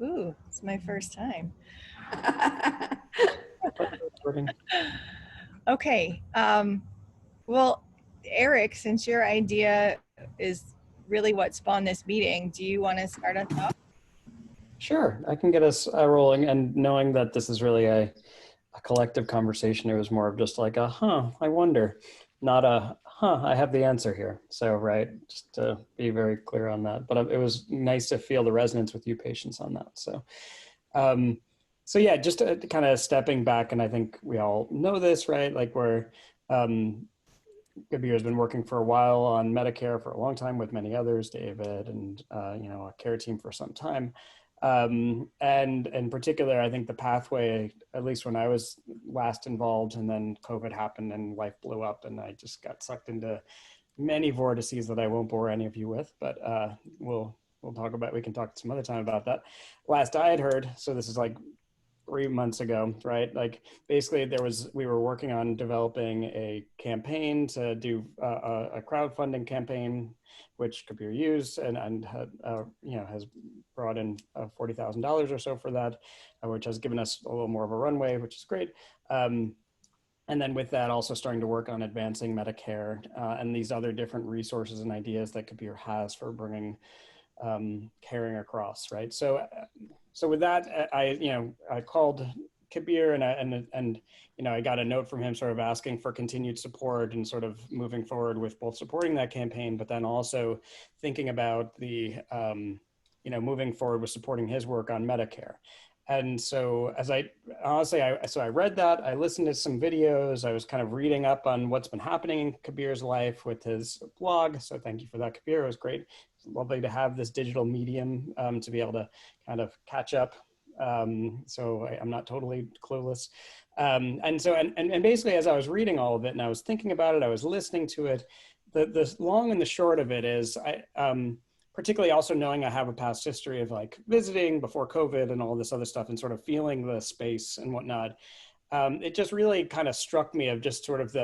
Ooh, it's my first time. Okay. Well, Eric, since your idea is really what spawned this meeting, do you want to start us off? Sure, I can get us rolling. And knowing that this is really a collective conversation, it was more of just like a, I wonder, not a, I have the answer here. So, right, just to be very clear on that. But it was nice to feel the resonance with you patients on that. Um, so yeah, just kind of stepping back, and I think we all know this, right? Like um, Kabir has been working for a while on MettaCare for a long time with many others, David, and a care team for some time. And in particular, I think the pathway, at least when I was last involved, and then COVID happened and life blew up, and I just got sucked into many vortices that I won't bore any of you with, but we'll talk about. We can talk some other time about that. Last I had heard, so this is like 3 months ago, right? Like basically we were working on developing a campaign to do a crowdfunding campaign, which Kabir used and had, has brought in $40,000 or so for that, which has given us a little more of a runway, which is great. And then with that, also starting to work on advancing MettaCare and these other different resources and ideas that Kabir has for bringing caring across, right? So with that, I called Kabir and I got a note from him sort of asking for continued support and sort of moving forward with both supporting that campaign, but then also thinking about the, moving forward with supporting his work on MettaCare. And so as I read that, I listened to some videos, I was kind of reading up on what's been happening in Kabir's life with his blog. So thank you for that, Kabir. It was great. It's lovely to have this digital medium to be able to kind of catch up. So I'm not totally clueless. And basically as I was reading all of it and I was thinking about it, I was listening to it, the long and the short of it is particularly also knowing I have a past history of like visiting before COVID and all this other stuff and sort of feeling the space and whatnot. It just really kind of struck me of just sort of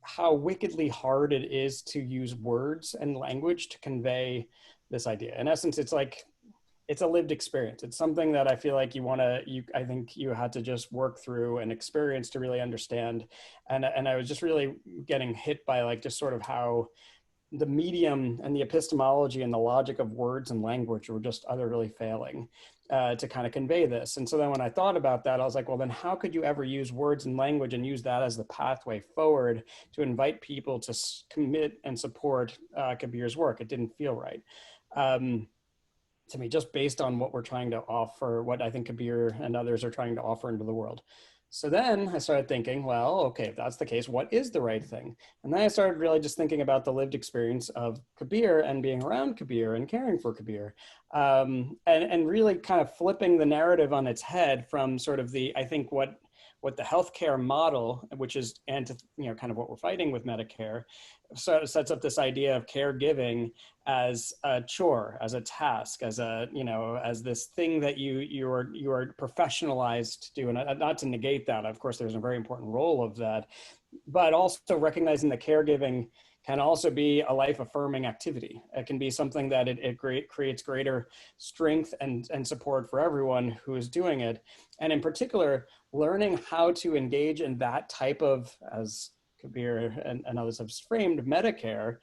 how wickedly hard it is to use words and language to convey this idea. In essence, it's a lived experience. It's something that I feel like I think you had to just work through and experience to really understand. And I was just really getting hit by like just sort of how the medium and the epistemology and the logic of words and language were just utterly failing to kind of convey this. And so then when I thought about that, I was like, well, then how could you ever use words and language and use that as the pathway forward to invite people to commit and support Kabir's work? It didn't feel right to me, just based on what we're trying to offer, what I think Kabir and others are trying to offer into the world. So then I started thinking, well, okay, if that's the case, what is the right thing? And then I started really just thinking about the lived experience of Kabir and being around Kabir and caring for Kabir, and really kind of flipping the narrative on its head from sort of I think what the healthcare model, which is kind of what we're fighting with MettaCare, so sets up this idea of caregiving as a chore, as a task, as as this thing that you are professionalized to do. And not to negate that, of course, there's a very important role of that, but also recognizing that caregiving can also be a life affirming activity. It can be something that it creates greater strength and support for everyone who is doing it. And in particular, learning how to engage in that type of, as Kabir and others have framed, MettaCare,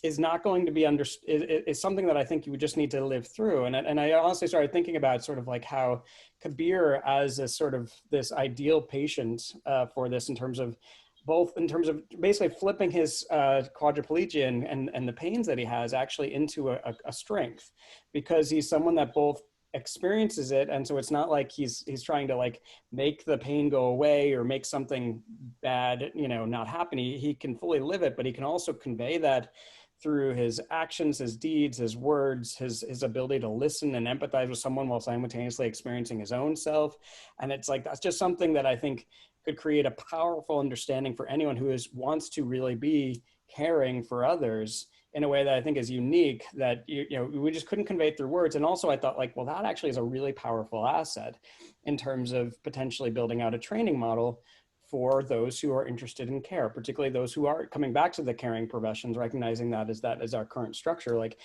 is not going to be is something that I think you would just need to live through. And I honestly started thinking about sort of like how Kabir as a sort of this ideal patient for this in terms of basically flipping his quadriplegia and the pains that he has actually into a strength, because he's someone that both experiences it, and so it's not like he's trying to like make the pain go away or make something bad not happen. He can fully live it, but he can also convey that through his actions, his deeds, his words, his ability to listen and empathize with someone while simultaneously experiencing his own self. And it's like that's just something that I think could create a powerful understanding for anyone who wants to really be caring for others in a way that I think is unique, that we just couldn't convey it through words. And also I thought like, well, that actually is a really powerful asset in terms of potentially building out a training model for those who are interested in care, particularly those who are coming back to the caring professions, recognizing that is our current structure. Like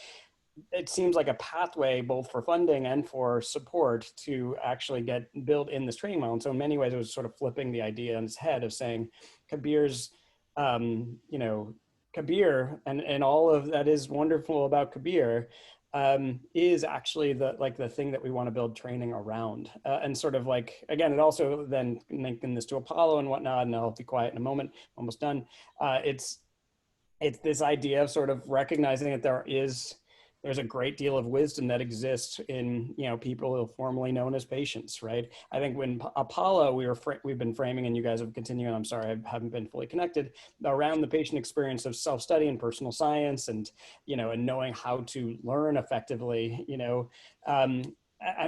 it seems like a pathway both for funding and for support to actually get built in this training model. And so in many ways, it was sort of flipping the idea on its head of saying Kabir's, you know, Kabir and all of that is wonderful about Kabir is actually the thing that we want to build training around. And sort of like, again, it also then linking this to Apollo and whatnot, and I'll be quiet in a moment, almost done. It's this idea of sort of recognizing that there's a great deal of wisdom that exists in, you know, people formerly known as patients, right? I think when Apollo, we've been framing, and you guys have continued, I'm sorry, I haven't been fully connected, around the patient experience of self-study and personal science, and, you know, and knowing how to learn effectively, you know, and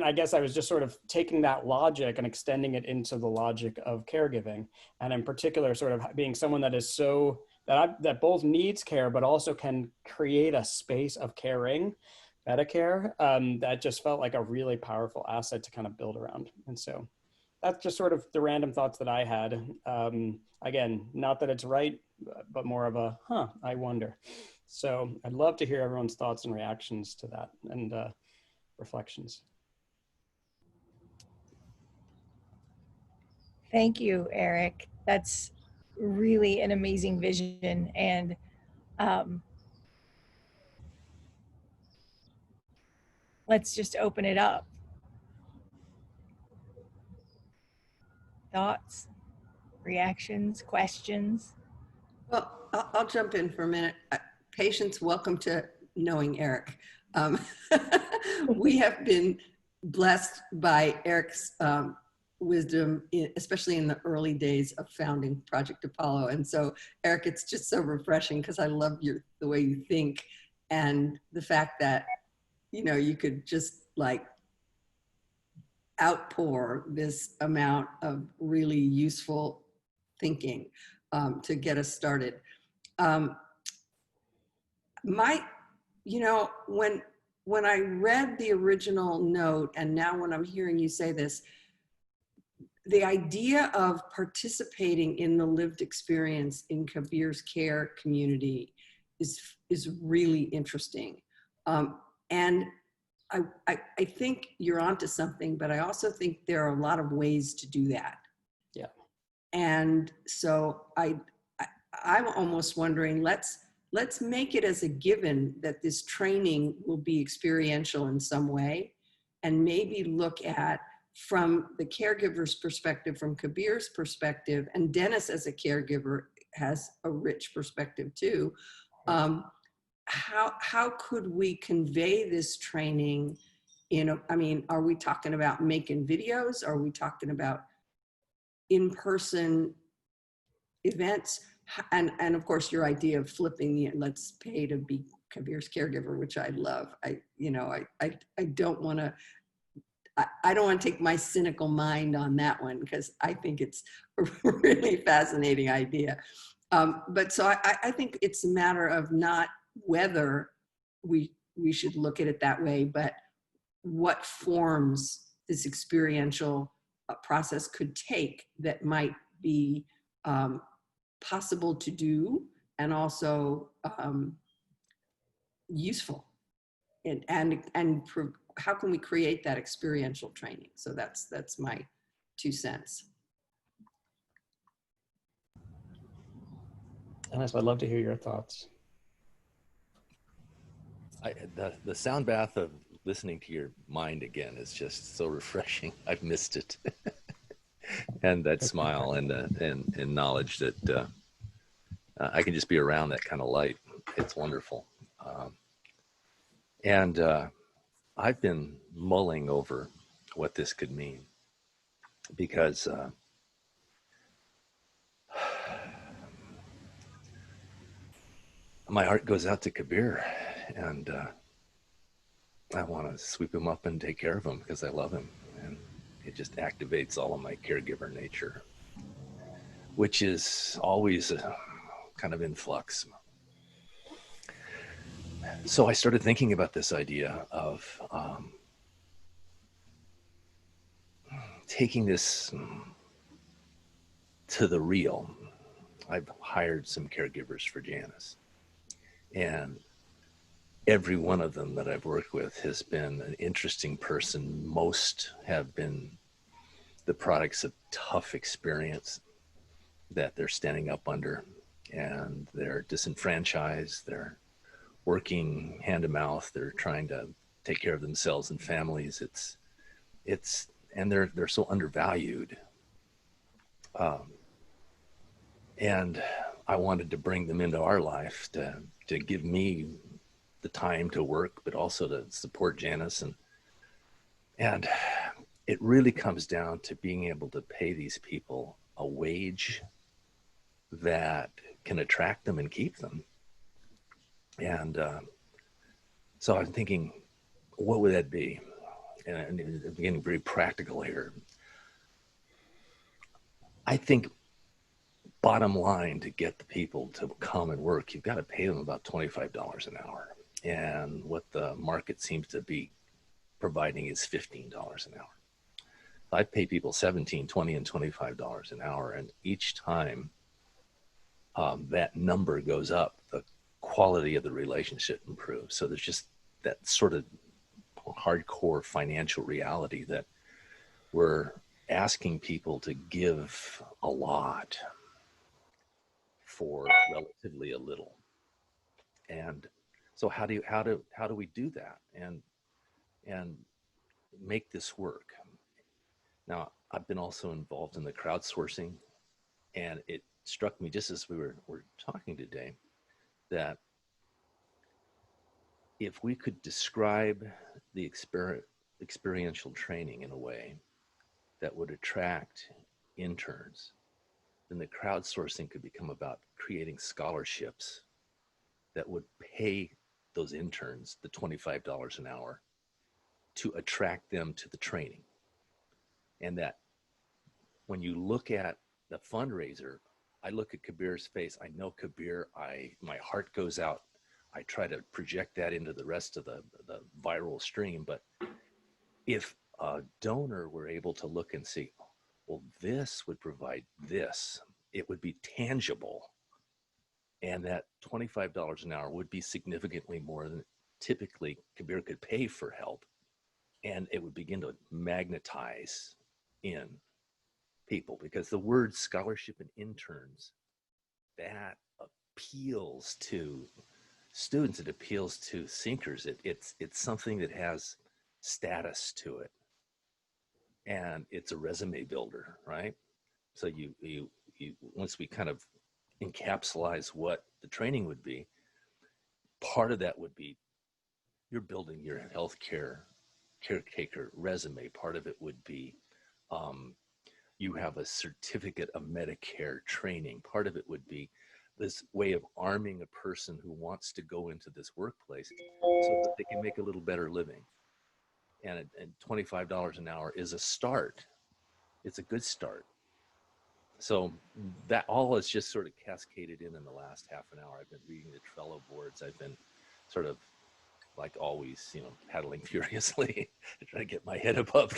I guess I was just sort of taking that logic and extending it into the logic of caregiving. And in particular, sort of being someone that is so, that both needs care, but also can create a space of caring, MettaCare, that just felt like a really powerful asset to kind of build around. And so that's just sort of the random thoughts that I had. Again, not that it's right, but more of a, I wonder. So I'd love to hear everyone's thoughts and reactions to that, and reflections. Thank you, Eric. That's really an amazing vision. And let's just open it up. Thoughts, reactions, questions? Well, I'll jump in for a minute. Patients, welcome to Knowing Eric. We have been blessed by Eric's wisdom, especially in the early days of founding Project Apollo. And so, Eric, it's just so refreshing because I love the way you think, and the fact that, you know, you could just like outpour this amount of really useful thinking to get us started. You know, when I read the original note, and now when I'm hearing you say this, the idea of participating in the lived experience in Kabir's care community is really interesting. And I think you're onto something, but I also think there are a lot of ways to do that. Yeah. And so I'm almost wondering, let's make it as a given that this training will be experiential in some way, and maybe look at, from the caregiver's perspective, from Kabir's perspective, and Dennis as a caregiver has a rich perspective too. How could we convey this training I mean, are we talking about making videos? Are we talking about in-person events? And of course, your idea of flipping the let's pay to be Kabir's caregiver, which I love. I don't want to, I don't want to take my cynical mind on that one, because I think it's a really fascinating idea. But so I think it's a matter of not whether we should look at it that way, but what forms this experiential process could take that might be possible to do, and also useful, and how can we create that experiential training? So that's my 2 cents. Dennis, I'd love to hear your thoughts. The sound bath of listening to your mind again is just so refreshing. I've missed it. And that smile and knowledge that I can just be around that kind of light. It's wonderful. And I've been mulling over what this could mean, because my heart goes out to Kabir, and I want to sweep him up and take care of him because I love him. And it just activates all of my caregiver nature, which is always kind of in flux. So I started thinking about this idea of taking this to the real. I've hired some caregivers for Janice, and every one of them that I've worked with has been an interesting person. Most have been the products of tough experience that they're standing up under, and they're disenfranchised. They're working hand to mouth. They're trying to take care of themselves and families. And they're so undervalued. And I wanted to bring them into our life to give me the time to work, but also to support Janice. And it really comes down to being able to pay these people a wage that can attract them and keep them. And so I'm thinking, what would that be? And I'm getting very practical here. I think bottom line, to get the people to come and work, you've got to pay them about $25 an hour. And what the market seems to be providing is $15 an hour. I pay people $17, $20, and $25 an hour. And each time that number goes up, the quality of the relationship improves. So there's just that sort of hardcore financial reality that we're asking people to give a lot for relatively a little. And so how do we do that and make this work? Now, I've been also involved in the crowdsourcing, and it struck me just as we were talking today that if we could describe the experiential training in a way that would attract interns, then the crowdsourcing could become about creating scholarships that would pay those interns the $25 an hour to attract them to the training. And that when you look at the fundraiser, I look at Kabir's face. I know Kabir. My heart goes out. I try to project that into the rest of the viral stream. But if a donor were able to look and see, well, this would provide this, it would be tangible. And that $25 an hour would be significantly more than typically Kabir could pay for help. And it would begin to magnetize in people, because the word scholarship and interns, that appeals to students, it appeals to thinkers. It's something that has status to it, and it's a resume builder, right? So you once we kind of encapsulate what the training would be, part of that would be you're building your healthcare caretaker resume. Part of it would be you have a certificate of MettaCare training. Part of it would be this way of arming a person who wants to go into this workplace so that they can make a little better living. And $25 an hour is a start. It's a good start. So that all is just sort of cascaded in the last half an hour. I've been reading the Trello boards. I've been sort of, like always, paddling furiously to try to get my head above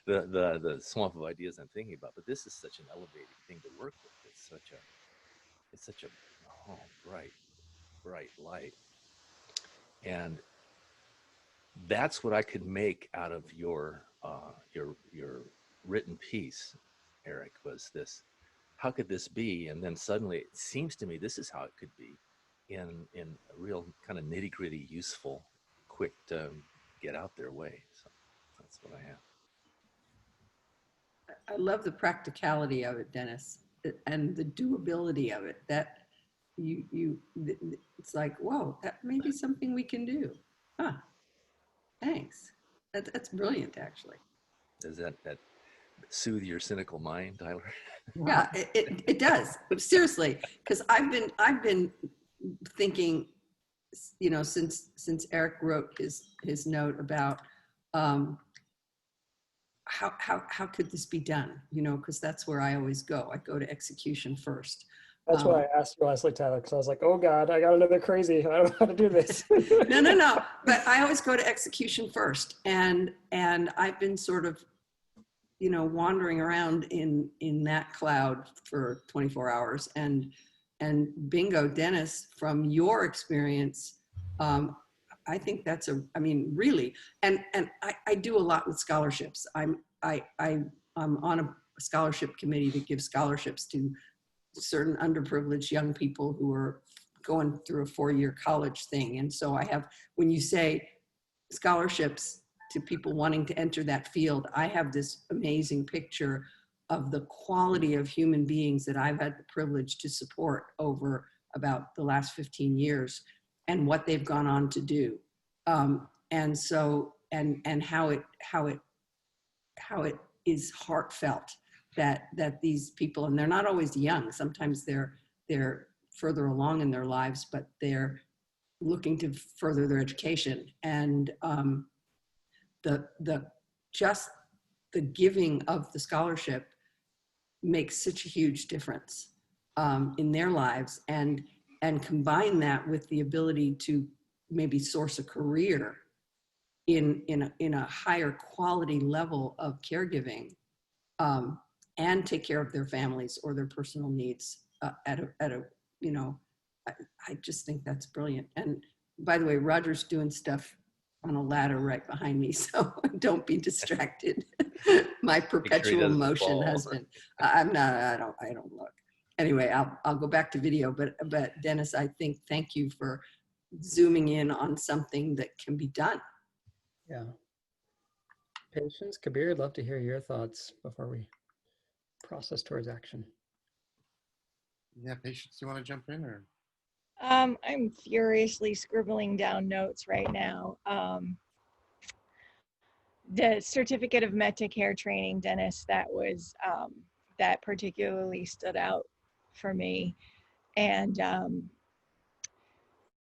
the swamp of ideas I'm thinking about. But this is such an elevating thing to work with. It's such a bright light. And that's what I could make out of your written piece, Eric, was this: how could this be? And then suddenly it seems to me this is how it could be, in a real kind of nitty-gritty, useful, quick to get out there way. So that's what I have. I love the practicality of it, Dennis, and the doability of it. That it's like, whoa, that may be something we can do. Huh. Thanks. That's brilliant, actually. Does that soothe your cynical mind, Tyler? Yeah, it does. Seriously, because I've been thinking, since Eric wrote his note about how could this be done? Because that's where I always go. I go to execution first. That's why I asked you Leslie, Tyler, because I was like, oh God, I got another crazy. I don't know how to do this. No. But I always go to execution first. And I've been sort of, wandering around in that cloud for 24 hours. And bingo, Dennis, from your experience, I think that's I mean, really, and I do a lot with scholarships. I'm on a scholarship committee that gives scholarships to certain underprivileged young people who are going through a 4-year college thing. And so I have, when you say scholarships to people wanting to enter that field, I have this amazing picture of the quality of human beings that I've had the privilege to support over about the last 15 years and what they've gone on to do. And so, and how it is heartfelt that these people, and they're not always young, sometimes they're further along in their lives, but they're looking to further their education. And just the giving of the scholarship makes such a huge difference in their lives, and combine that with the ability to maybe source a career in a higher quality level of caregiving, and take care of their families or their personal needs at a you know, I just think that's brilliant. And by the way, Roger's doing stuff on a ladder right behind me, so don't be distracted. My perpetual motion husband. I'm not. I don't look. Anyway, I'll go back to video. But Dennis, I think thank you for zooming in on something that can be done. Yeah. Patience, Kabir, I'd love to hear your thoughts before we process towards action. Yeah, Patience, do you want to jump in or? I'm furiously scribbling down notes right now. The certificate of MettaCare training, Dennis, that was that particularly stood out for me. And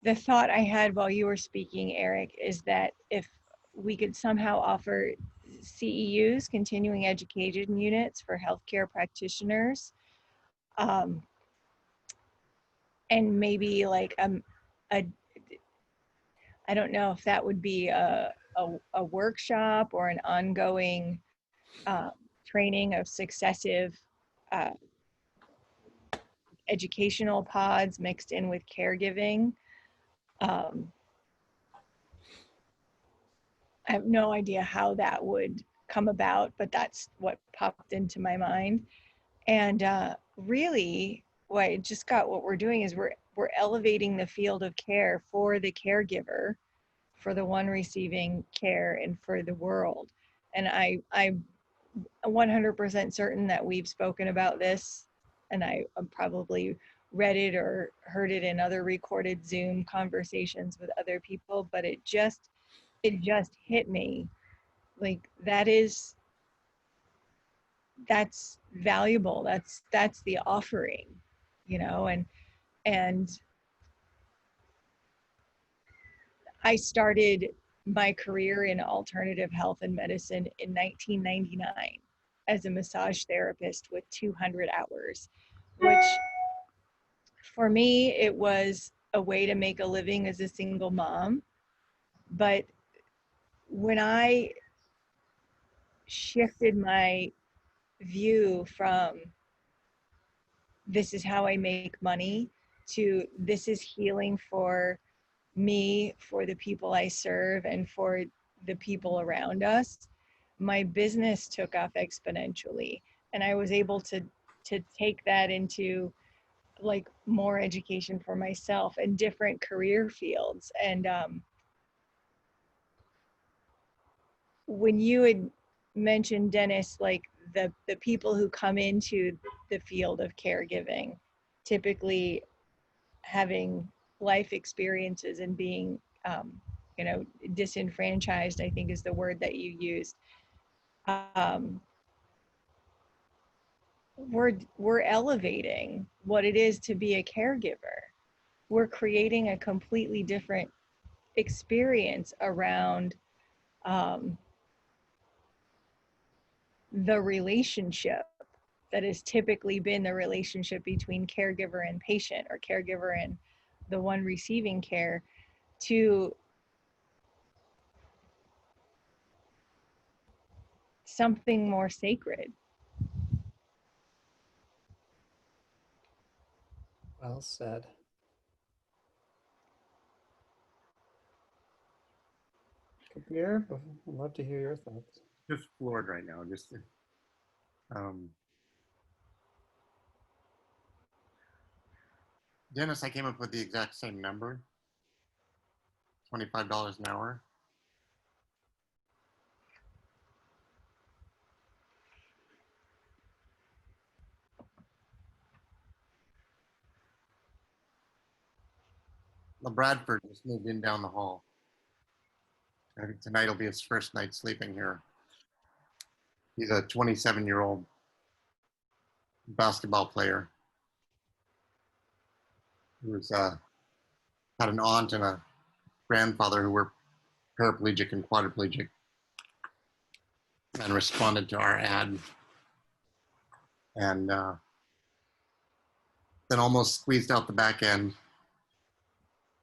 the thought I had while you were speaking, Eric, is that if we could somehow offer CEUs, continuing education units for healthcare practitioners, and maybe like a I don't know if that would be a workshop or an ongoing training of successive educational pods mixed in with caregiving. I have no idea how that would come about, but that's what popped into my mind. And really, what I just got, what we're doing is we're elevating the field of care for the caregiver, for the one receiving care, and for the world. And I'm 100% certain that we've spoken about this, and I probably read it or heard it in other recorded Zoom conversations with other people, but it just hit me. Like, that's valuable. That's the offering, you know. And I started my career in alternative health and medicine in 1999 as a massage therapist with 200 hours, which for me, it was a way to make a living as a single mom. But when I shifted my view from this is how I make money to this is healing for me, for the people I serve, and for the people around us, my business took off exponentially. And I was able to take that into like more education for myself and different career fields. And when you had mentioned, Dennis, like the people who come into the field of caregiving, typically having life experiences and being, you know, disenfranchised, I think is the word that you used. We're elevating what it is to be a caregiver. We're creating a completely different experience around the relationship that has typically been the relationship between caregiver and patient, or caregiver and the one receiving care, to something more sacred. Well said. Kabir, I'd love to hear your thoughts. Just floored right now. Just Dennis, I came up with the exact same number, $25 an hour. LeBradford just moved in down the hall. I think tonight will be his first night sleeping here. He's a 27-year-old basketball player who's had an aunt and a grandfather who were paraplegic and quadriplegic and responded to our ad and then almost squeezed out the back end.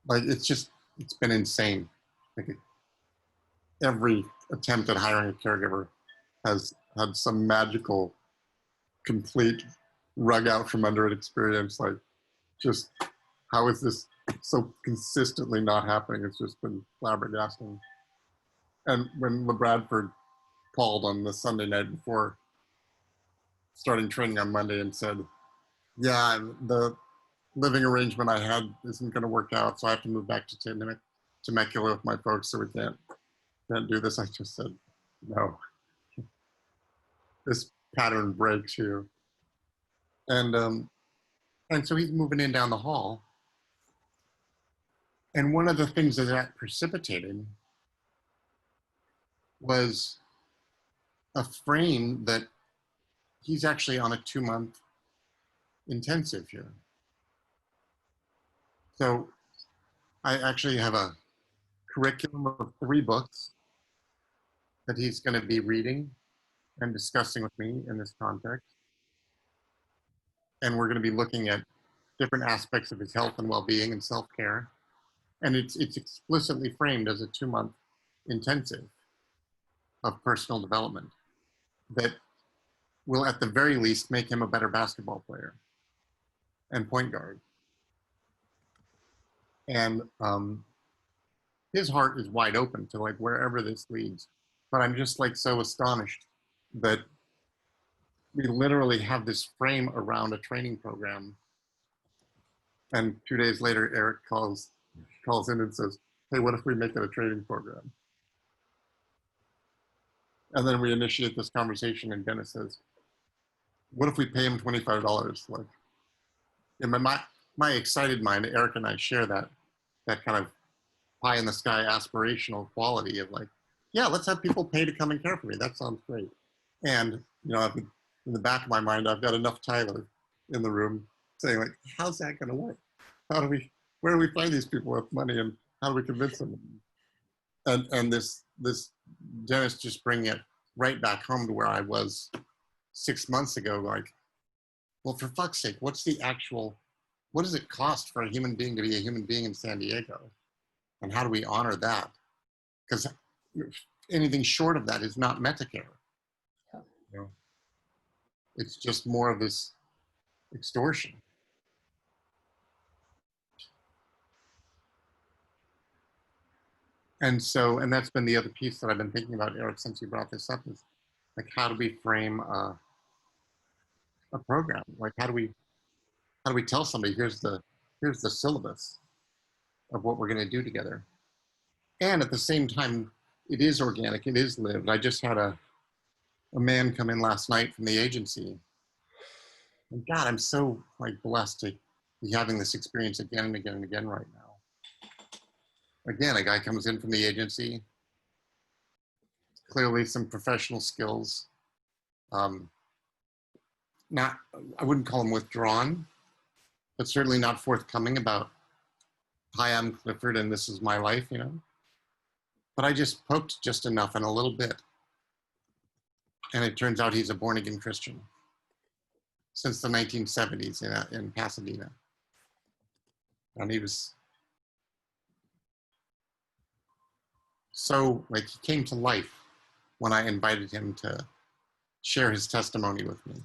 Like it's been insane. Like every attempt at hiring a caregiver has had some magical, complete rug out from under it experience. Like just how is this so consistently not happening? It's just been flabbergasting. And when LeBradford called on the Sunday night before starting training on Monday and said, yeah, the living arrangement I had isn't going to work out, so I have to move back to Temecula with my folks, so we can't do this. I just said, no. This pattern breaks here. And so he's moving in down the hall. And one of the things that precipitated was a frame that he's actually on a 2-month intensive here. So I actually have a curriculum of 3 books that he's going to be reading and discussing with me in this context. And we're going to be looking at different aspects of his health and well-being and self-care. And it's explicitly framed as a 2-month intensive of personal development that will at the very least make him a better basketball player and point guard. And his heart is wide open to like wherever this leads. But I'm just like so astonished that we literally have this frame around a training program. And 2 days later, Eric calls in and says, hey, what if we make it a training program? And then we initiate this conversation and Dennis says, what if we pay him $25? Like in my excited mind, Eric and I share that kind of pie in the sky aspirational quality of like, yeah, let's have people pay to come and care for me. That sounds great. And, you know, in the back of my mind, I've got enough Tyler in the room saying like, how's that going to work? Where do we find these people with money and how do we convince them? And this Dennis just bringing it right back home to where I was 6 months ago, like, well, for fuck's sake, what does it cost for a human being to be a human being in San Diego? And how do we honor that? Because anything short of that is not MettaCare. Yeah. You know? It's just more of this extortion. And that's been the other piece that I've been thinking about, Eric, since you brought this up, is like, how do we frame a program? Like, how do we tell somebody, here's the syllabus of what we're going to do together? And at the same time, it is organic, it is lived. I just had a man come in last night from the agency. And God, I'm so like blessed to be having this experience again and again and again right now. Again, a guy comes in from the agency, clearly some professional skills. I wouldn't call him withdrawn, but certainly not forthcoming about, hi, I'm Clifford and this is my life, you know. But I just poked just enough and a little bit. And it turns out he's a born-again Christian since the 1970s in Pasadena. And he was so, like, he came to life when I invited him to share his testimony with me.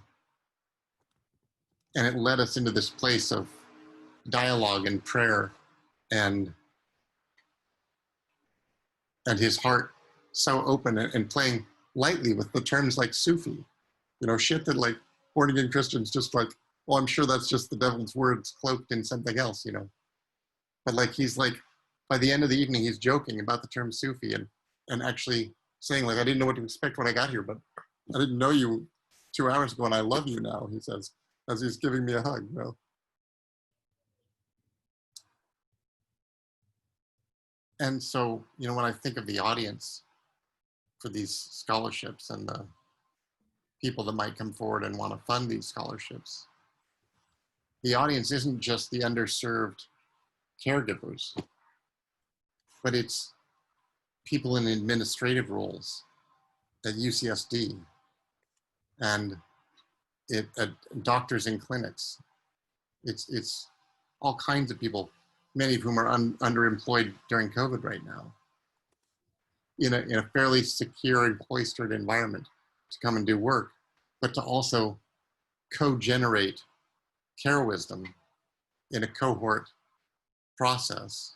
And it led us into this place of dialogue and prayer and and his heart so open and playing lightly with the terms like Sufi, you know, shit that like born again Christians just like, well, I'm sure that's just the devil's words cloaked in something else, you know. But like he's like, by the end of the evening, he's joking about the term Sufi and actually saying like, I didn't know what to expect when I got here, but I didn't know you 2 hours ago and I love you now, he says, as he's giving me a hug, you know. And so, you know, when I think of the audience for these scholarships and the people that might come forward and want to fund these scholarships, the audience isn't just the underserved caregivers, but it's people in administrative roles at UCSD and at doctors in clinics. It's all kinds of people, many of whom are underemployed during COVID right now, in a fairly secure and cloistered environment to come and do work, but to also co-generate care wisdom in a cohort process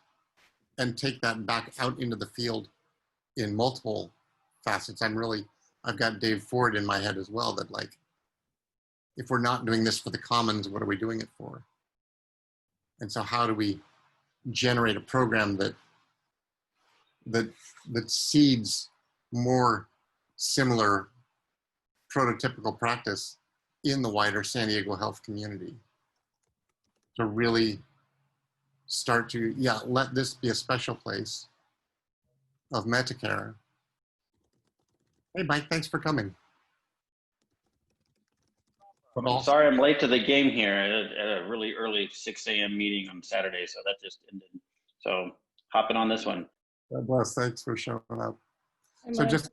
and take that back out into the field in multiple facets. I've got Dave Ford in my head as well, that like, if we're not doing this for the commons, what are we doing it for? And so how do we generate a program that seeds more similar prototypical practice in the wider San Diego health community to really start to, let this be a special place of MettaCare. Hey, Mike, thanks for coming. But I'm also, sorry I'm late to the game here at a really early 6 a.m. meeting on Saturday, so that just ended. So hopping on this one. God bless, thanks for showing up. So just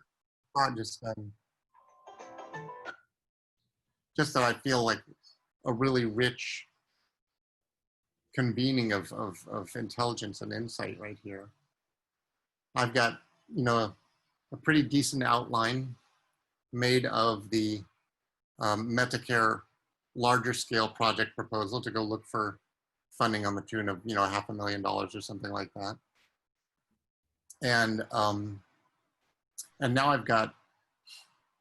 that I feel like a really rich convening of intelligence and insight right here. I've got, you know, a pretty decent outline made of the MettaCare larger scale project proposal to go look for funding on the tune of, you know, $500,000 or something like that. And now I've got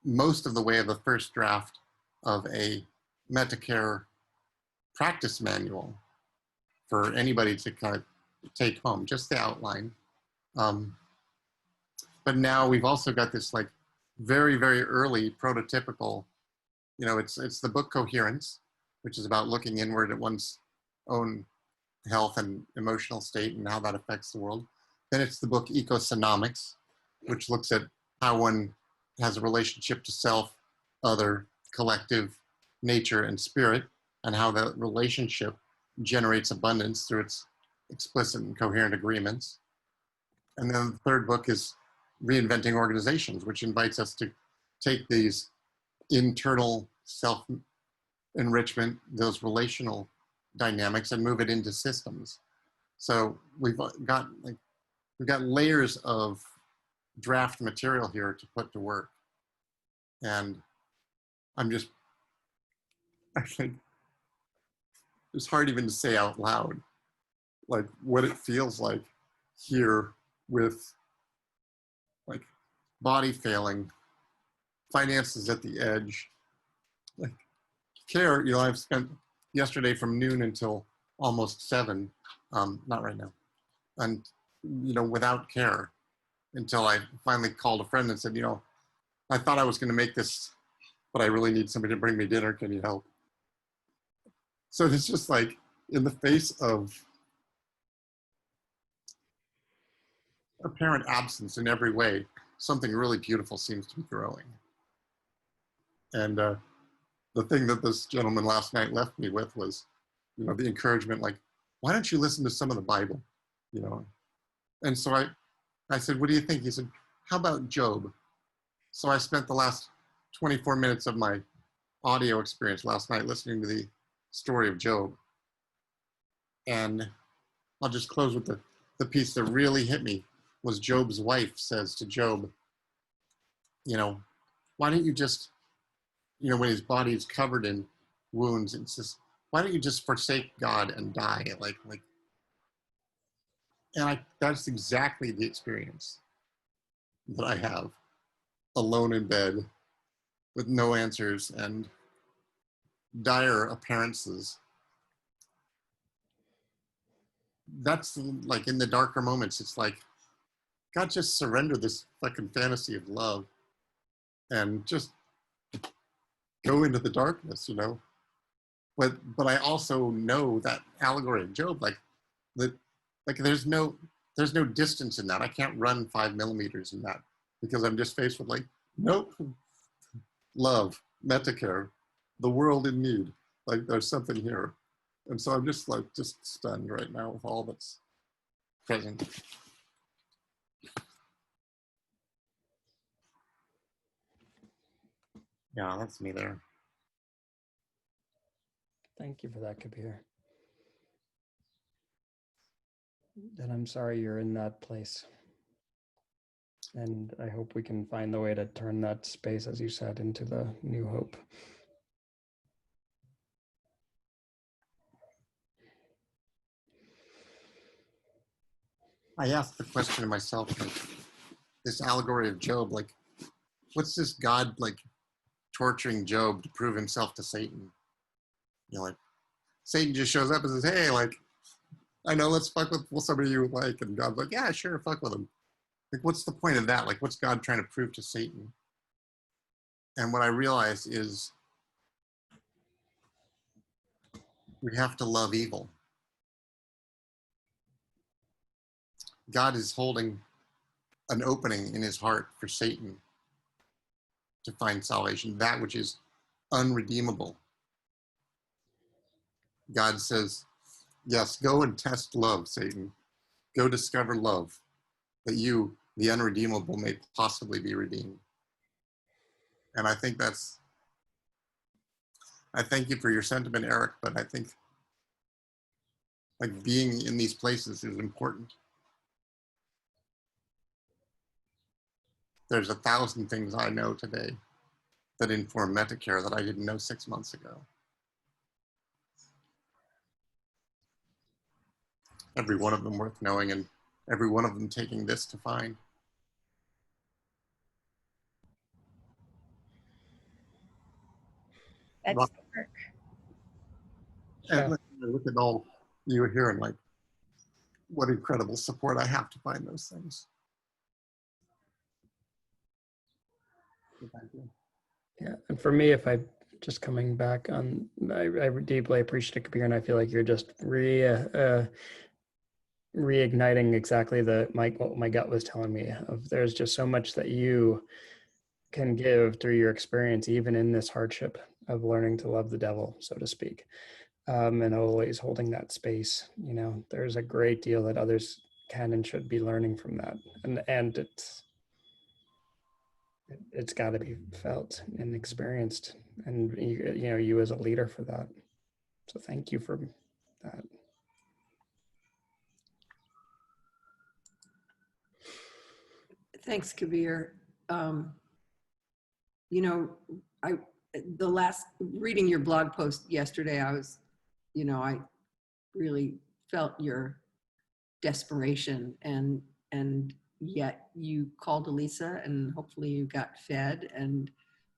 most of the way of the first draft of a MettaCare practice manual for anybody to kind of take home, just the outline. But now we've also got this like very, very early prototypical, you know, it's the book Coherence, which is about looking inward at one's own health and emotional state and how that affects the world. Then it's the book Ecosonomics, which looks at how one has a relationship to self, other, collective, nature, and spirit, and how that relationship generates abundance through its explicit and coherent agreements. And then the third book is Reinventing Organizations, which invites us to take these internal self-enrichment, those relational dynamics, and move it into systems. So we've got layers of draft material here to put to work. And I think it's hard even to say out loud, like what it feels like here with like body failing, finances at the edge, like care, you know, I've spent yesterday from noon until almost 7, not right now, and, you know, without care until I finally called a friend and said, you know, I thought I was going to make this, but I really need somebody to bring me dinner. Can you help? So it's just like in the face of apparent absence in every way, something really beautiful seems to be growing. And the thing that this gentleman last night left me with was, you know, the encouragement, like, why don't you listen to some of the Bible, you know? And so I said, what do you think? He said, how about Job? So I spent the last 24 minutes of my audio experience last night listening to the story of Job. And I'll just close with the piece that really hit me was Job's wife says to Job, you know, why don't you just, you know, when his body is covered in wounds, it's just, why don't you just forsake God and die? Like, and that's exactly the experience. that I have, alone in bed with no answers and dire appearances. That's like in the darker moments, it's like, God, just surrender this fucking fantasy of love and just go into the darkness, you know? But I also know that allegory of Job, like that, like there's no distance in that. I can't run 5 millimeters in that because I'm just faced with like, nope, love, MettaCare, the world in need. Like there's something here. And so I'm just like, just stunned right now with all that's present. Yeah, that's me there. Thank you for that, Kabir. And I'm sorry you're in that place. And I hope we can find the way to turn that space, as you said, into the new hope. I asked the question to myself, like, this allegory of Job, like, what's this God like torturing Job to prove himself to Satan? You know, like Satan just shows up and says, hey, like, I know, let's fuck with somebody you like. And God's like, yeah, sure, fuck with him. Like, what's the point of that? Like, what's God trying to prove to Satan? And what I realized is we have to love evil. God is holding an opening in his heart for Satan to find salvation, that which is unredeemable. God says, yes, go and test love, Satan. Go discover love, that you, the unredeemable, may possibly be redeemed. And I think I thank you for your sentiment, Eric, but I think like being in these places is important. There's 1,000 things I know today that inform MettaCare that I didn't know 6 months ago. Every one of them worth knowing, and every one of them taking this to find. That's Well, the work. and I look at all you here and like, what incredible support I have to find those things. So thank you. Yeah, and for me, if I just coming back on, I deeply appreciate Kabir, and I feel like you're just reigniting exactly what my gut was telling me of. There's just so much that you can give through your experience, even in this hardship of learning to love the devil, so to speak, and always holding that space. You know, there's a great deal that others can and should be learning from that, and it's got to be felt and experienced, and you know, you as a leader for that. So thank you for that. Thanks, Kabir. You know, reading your blog post yesterday, I was, you know, I really felt your desperation, and yet you called Elisa and hopefully you got fed. And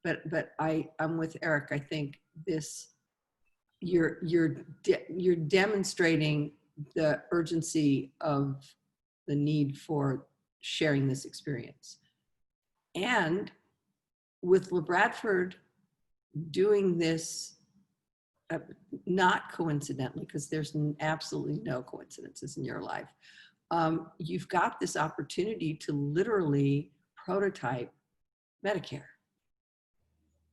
but I'm with Eric. I think this, you're demonstrating the urgency of the need for sharing this experience. And with LaBradford doing this, not coincidentally, because there's absolutely no coincidences in your life, you've got this opportunity to literally prototype MettaCare.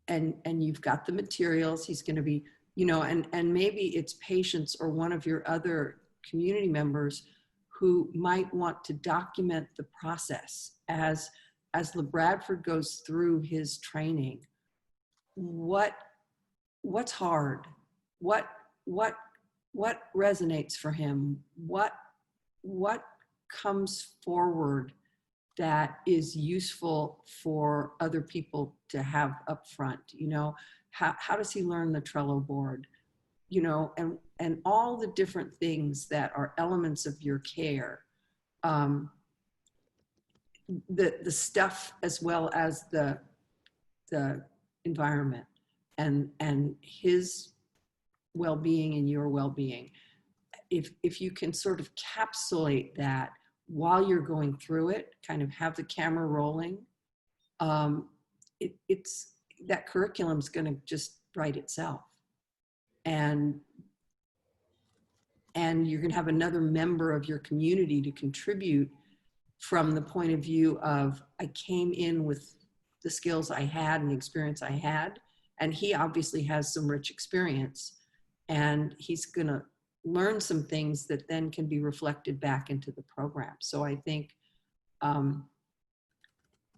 And you've got the materials. He's going to be, you know, and maybe it's patients or one of your other community members who might want to document the process as LaBradford goes through his training. What's hard? What resonates for him? What comes forward that is useful for other people to have up front? You know, how does he learn the Trello board? You know, and all the different things that are elements of your care. the stuff as well as the environment and his well-being and your well-being. If you can sort of encapsulate that while you're going through it, kind of have the camera rolling, it's that curriculum's going to just write itself, and you're going to have another member of your community to contribute from the point of view of, I came in with the skills I had and the experience I had, and he obviously has some rich experience, and he's going to learn some things that then can be reflected back into the program. So I think now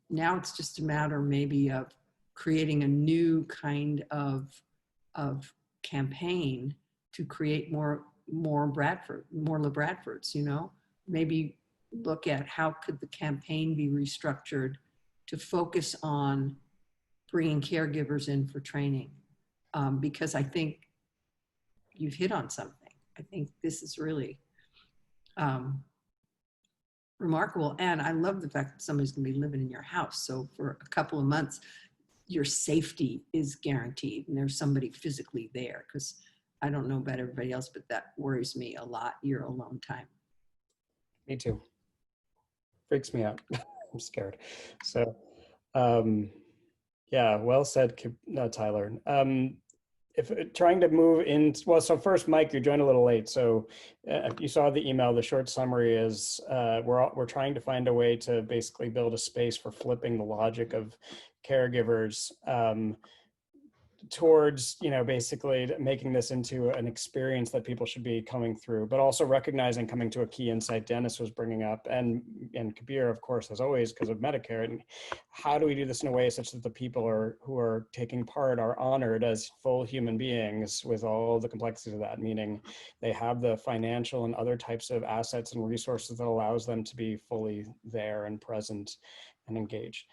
it's just a matter maybe of creating a new kind of campaign to create more La Bradfords, you know, maybe look at how could the campaign be restructured to focus on bringing caregivers in for training, because I think you've hit on something. I think this is really remarkable. And I love the fact that somebody's going to be living in your house. So for a couple of months, your safety is guaranteed and there's somebody physically there, because I don't know about everybody else, but that worries me a lot, your alone time. Me too. Freaks me out. I'm scared. So, yeah, well said, Tyler. If trying to move in, well, so first, Mike, you joined a little late. So if you saw the email, the short summary is we're trying to find a way to basically build a space for flipping the logic of caregivers towards, you know, basically making this into an experience that people should be coming through, but also recognizing, coming to a key insight Dennis was bringing up, and Kabir, of course, as always, because of MettaCare. And how do we do this in a way such that the people who are taking part are honored as full human beings with all the complexities of that, meaning they have the financial and other types of assets and resources that allows them to be fully there and present and engaged.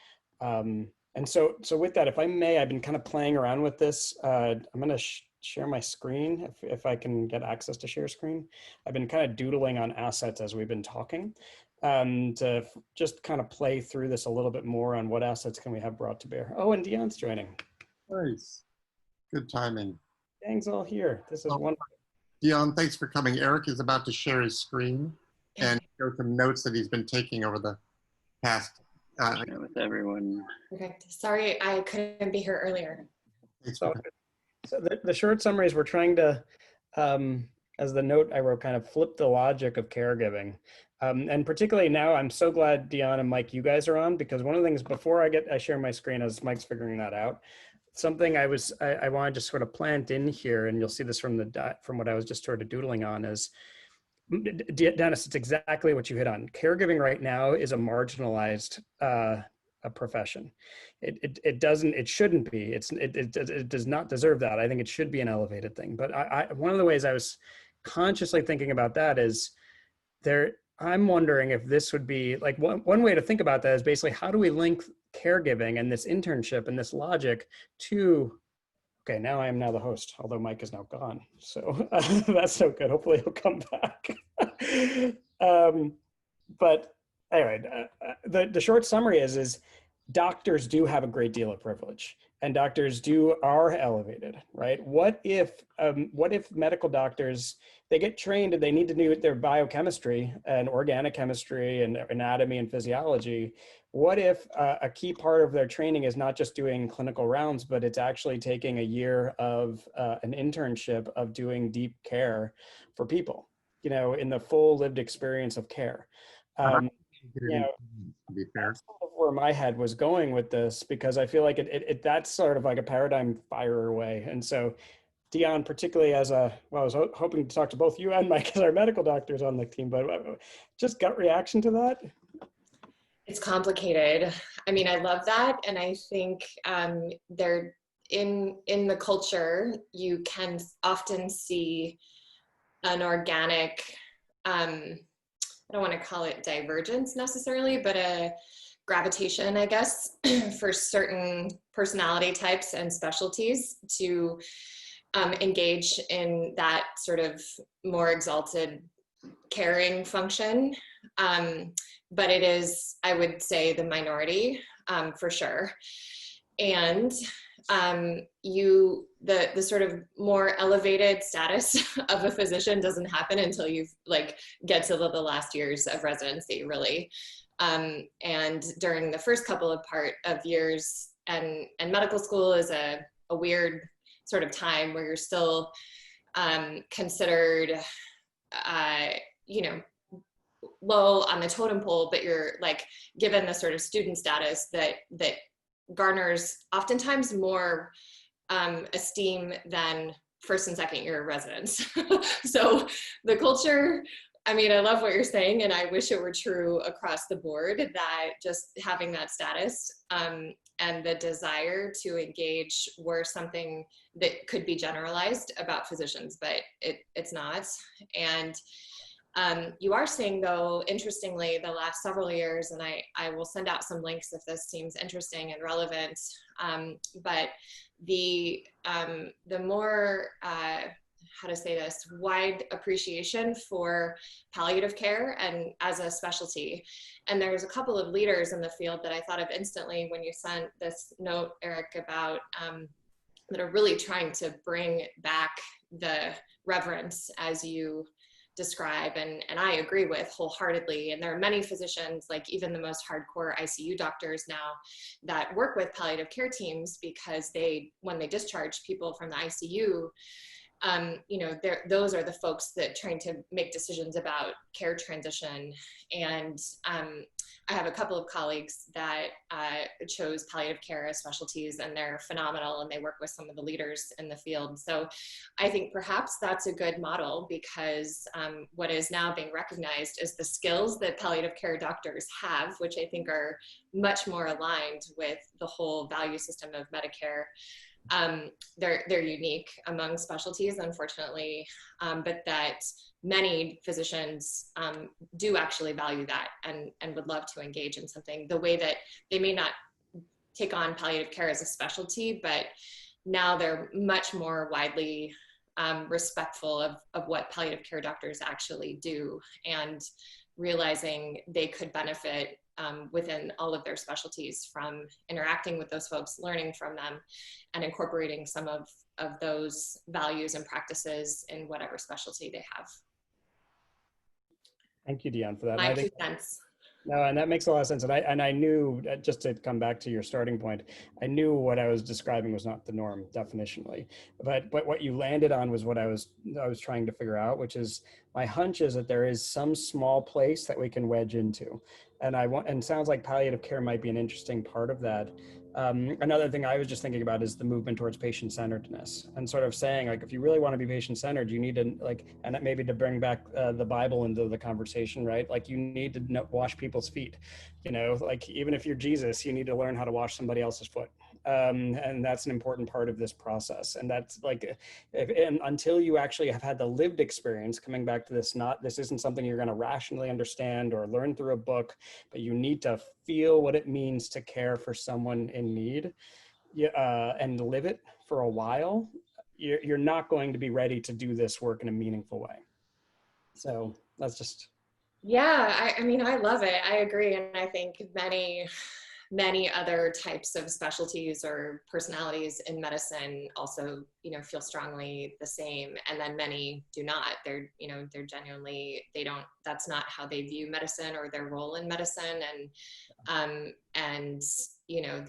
And so with that, if I may, I've been kind of playing around with this. I'm going to share my screen if I can get access to share screen. I've been kind of doodling on assets as we've been talking, to just kind of play through this a little bit more on what assets can we have brought to bear. Oh, and Dion's joining. Nice. Good timing. Gang's all here. This is wonderful. Dion, thanks for coming. Eric is about to share his screen and show some notes that he's been taking over the past. With everyone. Okay, sorry I couldn't be here earlier. So the short summary is we're trying to, as the note I wrote, kind of flip the logic of caregiving. And particularly now, I'm so glad Dion and Mike, you guys are on, because one of the things before I share my screen as Mike's figuring that out, something I wanted to sort of plant in here, and you'll see this from what I was just sort of doodling on, is Dennis, it's exactly what you hit on. Caregiving right now is a marginalized a profession. It shouldn't be. It does not deserve that. I think it should be an elevated thing. But one of the ways I was consciously thinking about that is I'm wondering if this would be like one way to think about that is basically, how do we link caregiving and this internship and this logic to, okay, now I am now the host, although Mike is now gone. So that's so good. Hopefully he'll come back. But anyway, the short summary is doctors do have a great deal of privilege, and doctors are elevated, right? What if medical doctors, they get trained and they need to do their biochemistry and organic chemistry and anatomy and physiology? What if a key part of their training is not just doing clinical rounds, but it's actually taking a year of an internship of doing deep care for people, you know, in the full lived experience of care? You know, to be fair, that's sort of where my head was going with this, because I feel like that's sort of like a paradigm fire away. And so Dion, particularly I was hoping to talk to both you and Mike as our medical doctors on the team, but just gut reaction to that. It's complicated. I mean, I love that. And I think there in the culture, you can often see an organic, I don't want to call it divergence necessarily, but a gravitation, I guess, for certain personality types and specialties to engage in that sort of more exalted caring function. but it is, I would say, the minority for sure. And the sort of more elevated status of a physician doesn't happen until you like get to the last years of residency, really. And during the first couple of years, and medical school is a weird sort of time where you're still considered, you know, low on the totem pole, but you're like given the sort of student status that garners oftentimes more esteem than first and second year residents. So the culture, I mean, I love what you're saying, and I wish it were true across the board, that just having that status and the desire to engage were something that could be generalized about physicians, but it's not. And you are seeing, though, interestingly, the last several years, and I will send out some links if this seems interesting and relevant, but the more, how to say this, wide appreciation for palliative care and as a specialty. And there's a couple of leaders in the field that I thought of instantly when you sent this note, Eric, about that are really trying to bring back the reverence as you describe, and I agree with wholeheartedly. And there are many physicians, like even the most hardcore ICU doctors now, that work with palliative care teams because when they discharge people from the ICU, you know, those are the folks that trying to make decisions about care transition. And I have a couple of colleagues that chose palliative care as specialties, and they're phenomenal, and they work with some of the leaders in the field. So I think perhaps that's a good model, because what is now being recognized is the skills that palliative care doctors have, which I think are much more aligned with the whole value system of MettaCare. They're unique among specialties, unfortunately, but that many physicians do actually value that and would love to engage in something, the way that they may not take on palliative care as a specialty, but now they're much more widely respectful of what palliative care doctors actually do, and realizing they could benefit within all of their specialties from interacting with those folks, learning from them, and incorporating some of those values and practices in whatever specialty they have. Thank you, Dion, for that. My 2 cents. No, and that makes a lot of sense. And I knew, just to come back to your starting point, I knew what I was describing was not the norm definitionally. But what you landed on was what I was trying to figure out, which is my hunch is that there is some small place that we can wedge into. And sounds like palliative care might be an interesting part of that. Another thing I was just thinking about is the movement towards patient-centeredness, and sort of saying, like, if you really want to be patient-centered, you need to, like, and maybe to bring back the Bible into the conversation, right? Like, you need to wash people's feet, you know, like, even if you're Jesus, you need to learn how to wash somebody else's foot. And that's an important part of this process. And that's like, and until you actually have had the lived experience, coming back to this, this isn't something you're going to rationally understand or learn through a book, but you need to feel what it means to care for someone in need, and live it for a while. You're not going to be ready to do this work in a meaningful way. So that's just. Yeah, I mean, I love it. I agree. And I think many other types of specialties or personalities in medicine also, you know, feel strongly the same. And then many do not. They're, you know, they're genuinely, that's not how they view medicine or their role in medicine. And you know,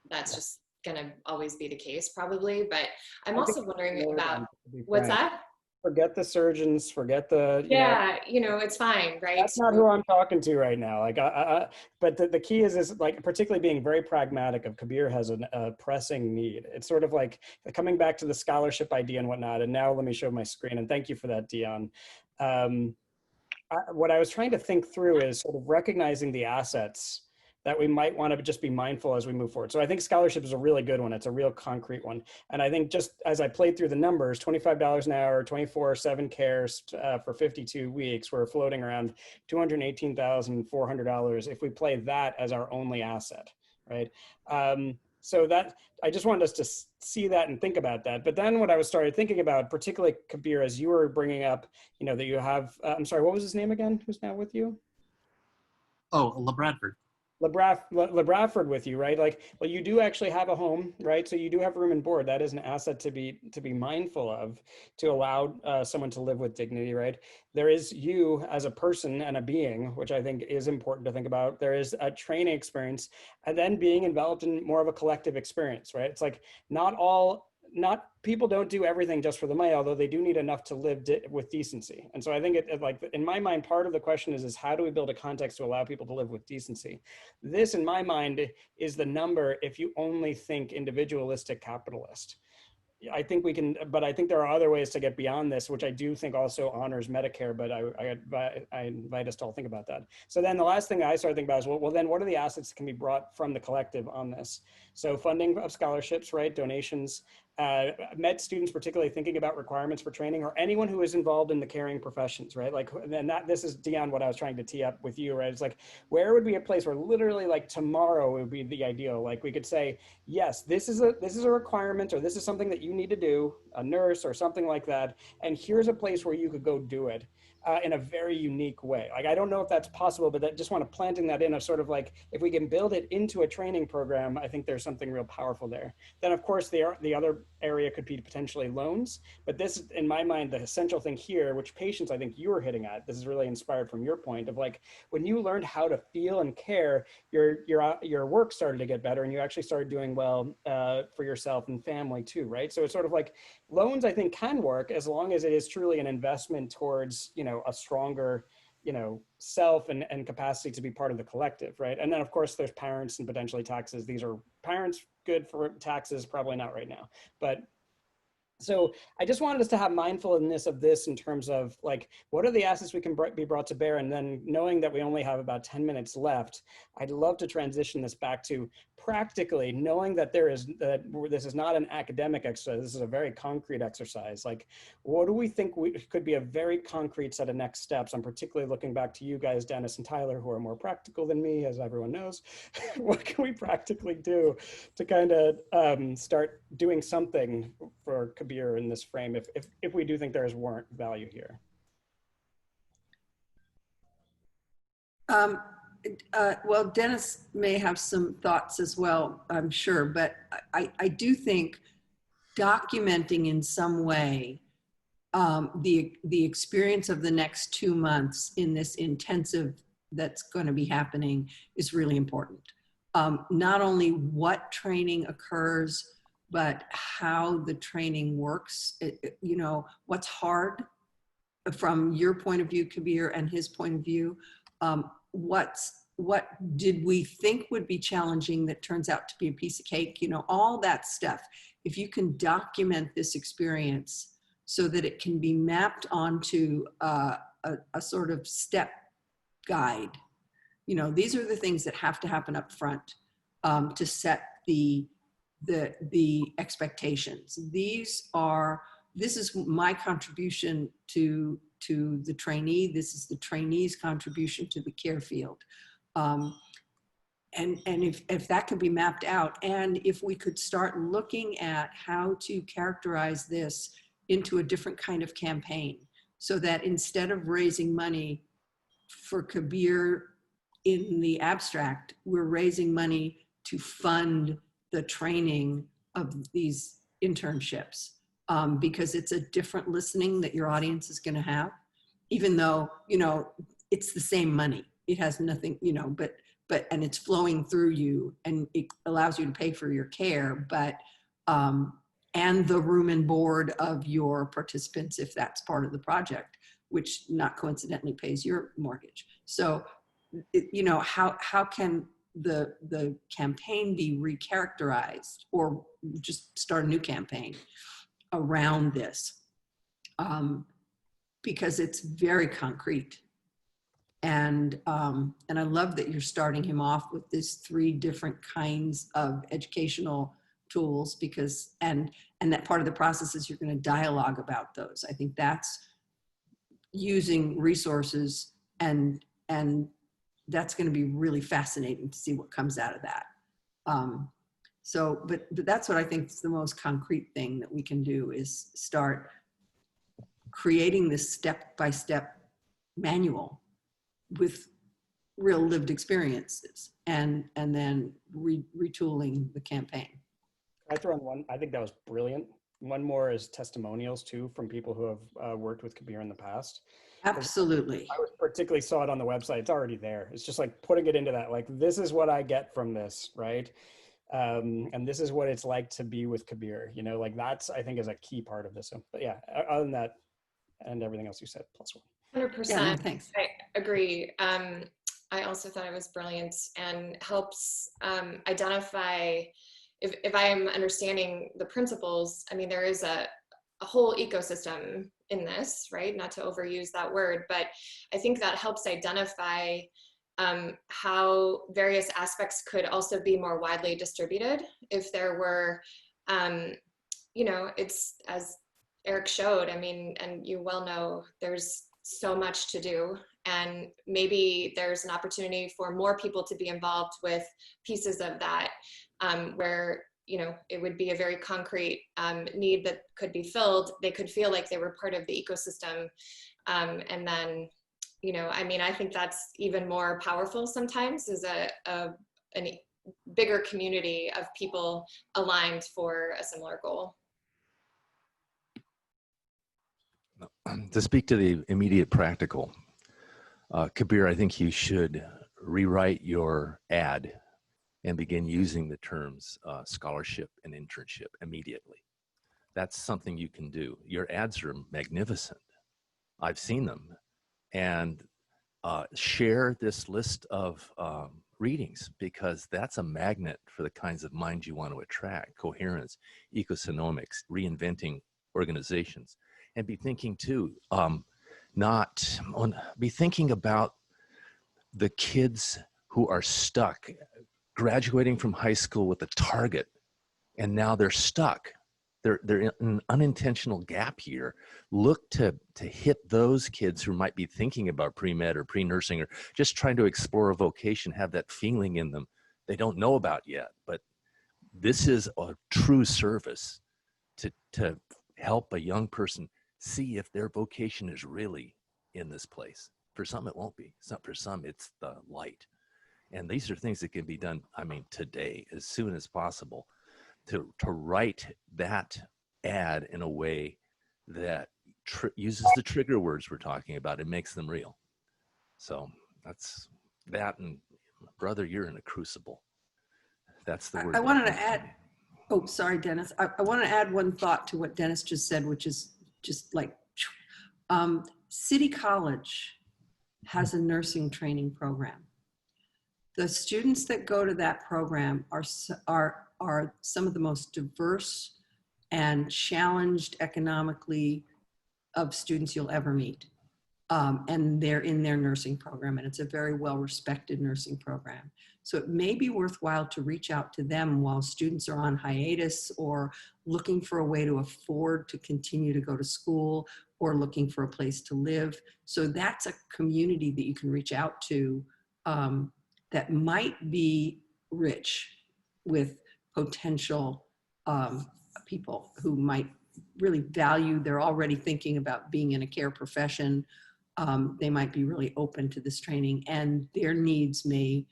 that's just gonna always be the case probably. But I'm also wondering about, what's that? Forget the surgeons, forget the, you know, it's fine, right? That's not who I'm talking to right now. Like, but the key is like, particularly being very pragmatic of Kabir has a pressing need. It's sort of like coming back to the scholarship idea and whatnot. And now let me show my screen, and thank you for that, Dion. What I was trying to think through is sort of recognizing the assets that we might want to just be mindful as we move forward. So I think scholarship is a really good one. It's a real concrete one. And I think just as I played through the numbers, $25 an hour, 24/7 cares for 52 weeks, we're floating around $218,400 if we play that as our only asset, right? So that, I just wanted us to see that and think about that. But then what I was started thinking about, particularly Kabir, as you were bringing up, you know, that you have, I'm sorry, what was his name again? Who's now with you? Oh, LaBradford. LaBradford with you, right? Like, well, you do actually have a home, right? So you do have room and board. That is an asset to be mindful of, to allow someone to live with dignity, right? There is you as a person and a being, which I think is important to think about. There is a training experience, and then being enveloped in more of a collective experience, right? It's like not people don't do everything just for the money, although they do need enough to live with decency. And so I think like in my mind, part of the question is how do we build a context to allow people to live with decency? This, in my mind, is the number if you only think individualistic capitalist. I think we can, but I think there are other ways to get beyond this, which I do think also honors MettaCare, but I invite us to all think about that. So then the last thing I started thinking about is, well, then what are the assets that can be brought from the collective on this? So funding of scholarships, right? Donations, med students, particularly thinking about requirements for training, or anyone who is involved in the caring professions, right? Like, and this is Dion, what I was trying to tee up with you, right? It's like, where would be a place where literally like tomorrow would be the ideal? Like we could say, yes, this is a requirement, or this is something that you need to do, a nurse or something like that. And here's a place where you could go do it in a very unique way. Like, I don't know if that's possible, but just want to planting that in of sort of like, if we can build it into a training program, I think there's something real powerful there. Then of course, the other area could be potentially loans, but this, in my mind, the essential thing here, which patients, I think you were hitting at, this is really inspired from your point of like, when you learned how to feel and care, your work started to get better and you actually started doing well for yourself and family too, right? So it's sort of like loans, I think, can work as long as it is truly an investment towards, a stronger, self and capacity to be part of the collective, right? And then of course there's parents and potentially taxes. These are parents good for taxes, probably not right now, but so I just wanted us to have mindfulness of this in terms of like, what are the assets we can be brought to bear? And then knowing that we only have about 10 minutes left, I'd love to transition this back to practically knowing that this is not an academic exercise. This is a very concrete exercise. Like, what do we think could be a very concrete set of next steps? I'm particularly looking back to you guys, Dennis and Tyler, who are more practical than me, as everyone knows. What can we practically do to kind of start doing something for Kabir in this frame, if we do think there is warrant value here? Well, Dennis may have some thoughts as well, I'm sure, but I do think documenting in some way the experience of the next 2 months in this intensive that's going to be happening is really important. Not only what training occurs, but how the training works. What's hard from your point of view, Kabir, and his point of view. What did we think would be challenging that turns out to be a piece of cake? All that stuff. If you can document this experience so that it can be mapped onto a sort of step guide. These are the things that have to happen up front to set the expectations. This is my contribution to the trainee. This is the trainee's contribution to the care field. And if that could be mapped out, and if we could start looking at how to characterize this into a different kind of campaign, so that instead of raising money for Kabir in the abstract, we're raising money to fund the training of these internships, because it's a different listening that your audience is going to have, even though, it's the same money. It has nothing, and it's flowing through you and it allows you to pay for your care, and the room and board of your participants, if that's part of the project, which not coincidentally pays your mortgage. So, how can the campaign be recharacterized, or just start a new campaign around this? Because it's very concrete. And I love that you're starting him off with these 3 different kinds of educational tools, because, and that part of the process is you're going to dialogue about those. I think that's using resources, and that's going to be really fascinating to see what comes out of that. But that's what I think is the most concrete thing that we can do, is start creating this step-by-step manual real lived experiences, and then retooling the campaign. I throw in one, I think that was brilliant. One more is testimonials too, from people who have worked with Kabir in the past. Absolutely. I particularly saw it on the website. It's already there. It's just like putting it into that, like, this is what I get from this, right? And this is what it's like to be with Kabir, you know, like that's, I think, is a key part of this. So, but yeah, other than that, and everything else you said, +1. 100%. Yeah, no, thanks. I agree. I also thought it was brilliant and helps identify, if I'm understanding the principles, I mean, there is a whole ecosystem in this, right? Not to overuse that word, but I think that helps identify how various aspects could also be more widely distributed. If there were, you know, it's, as Eric showed, I mean, and you well know, there's so much to do, and maybe there's an opportunity for more people to be involved with pieces of that, where, you know, it would be a very concrete need that could be filled. They could feel like they were part of the ecosystem, and then, you know, I mean, I think that's even more powerful sometimes, is a bigger community of people aligned for a similar goal. To speak to the immediate practical, Kabir, I think you should rewrite your ad and begin using the terms scholarship and internship immediately. That's something you can do. Your ads are magnificent. I've seen them. And share this list of readings, because that's a magnet for the kinds of minds you want to attract: coherence, economics, reinventing organizations. And be thinking too, be thinking about the kids who are stuck, graduating from high school with a target, and now they're stuck. They're in an unintentional gap here. Look to hit those kids who might be thinking about pre-med or pre-nursing, or just trying to explore a vocation, have that feeling in them they don't know about yet. But this is a true service to help a young person see if their vocation is really in this place. For some, it won't be. For some, it's the light. And these are things that can be done, I mean, today, as soon as possible, to write that ad in a way that uses the trigger words we're talking about and makes them real. So that's that. And brother, you're in a crucible. That's the word. I wanted to add, oh, sorry, Dennis. I want to add one thought to what Dennis just said, which is just like, City College has a nursing training program. The students that go to that program are some of the most diverse and challenged economically of students you'll ever meet. And they're in their nursing program, and it's a very well-respected nursing program. So it may be worthwhile to reach out to them while students are on hiatus, or looking for a way to afford to continue to go to school, or looking for a place to live. So that's a community that you can reach out to, that might be rich with potential people who might really value, they're already thinking about being in a care profession. They might be really open to this training, and their needs may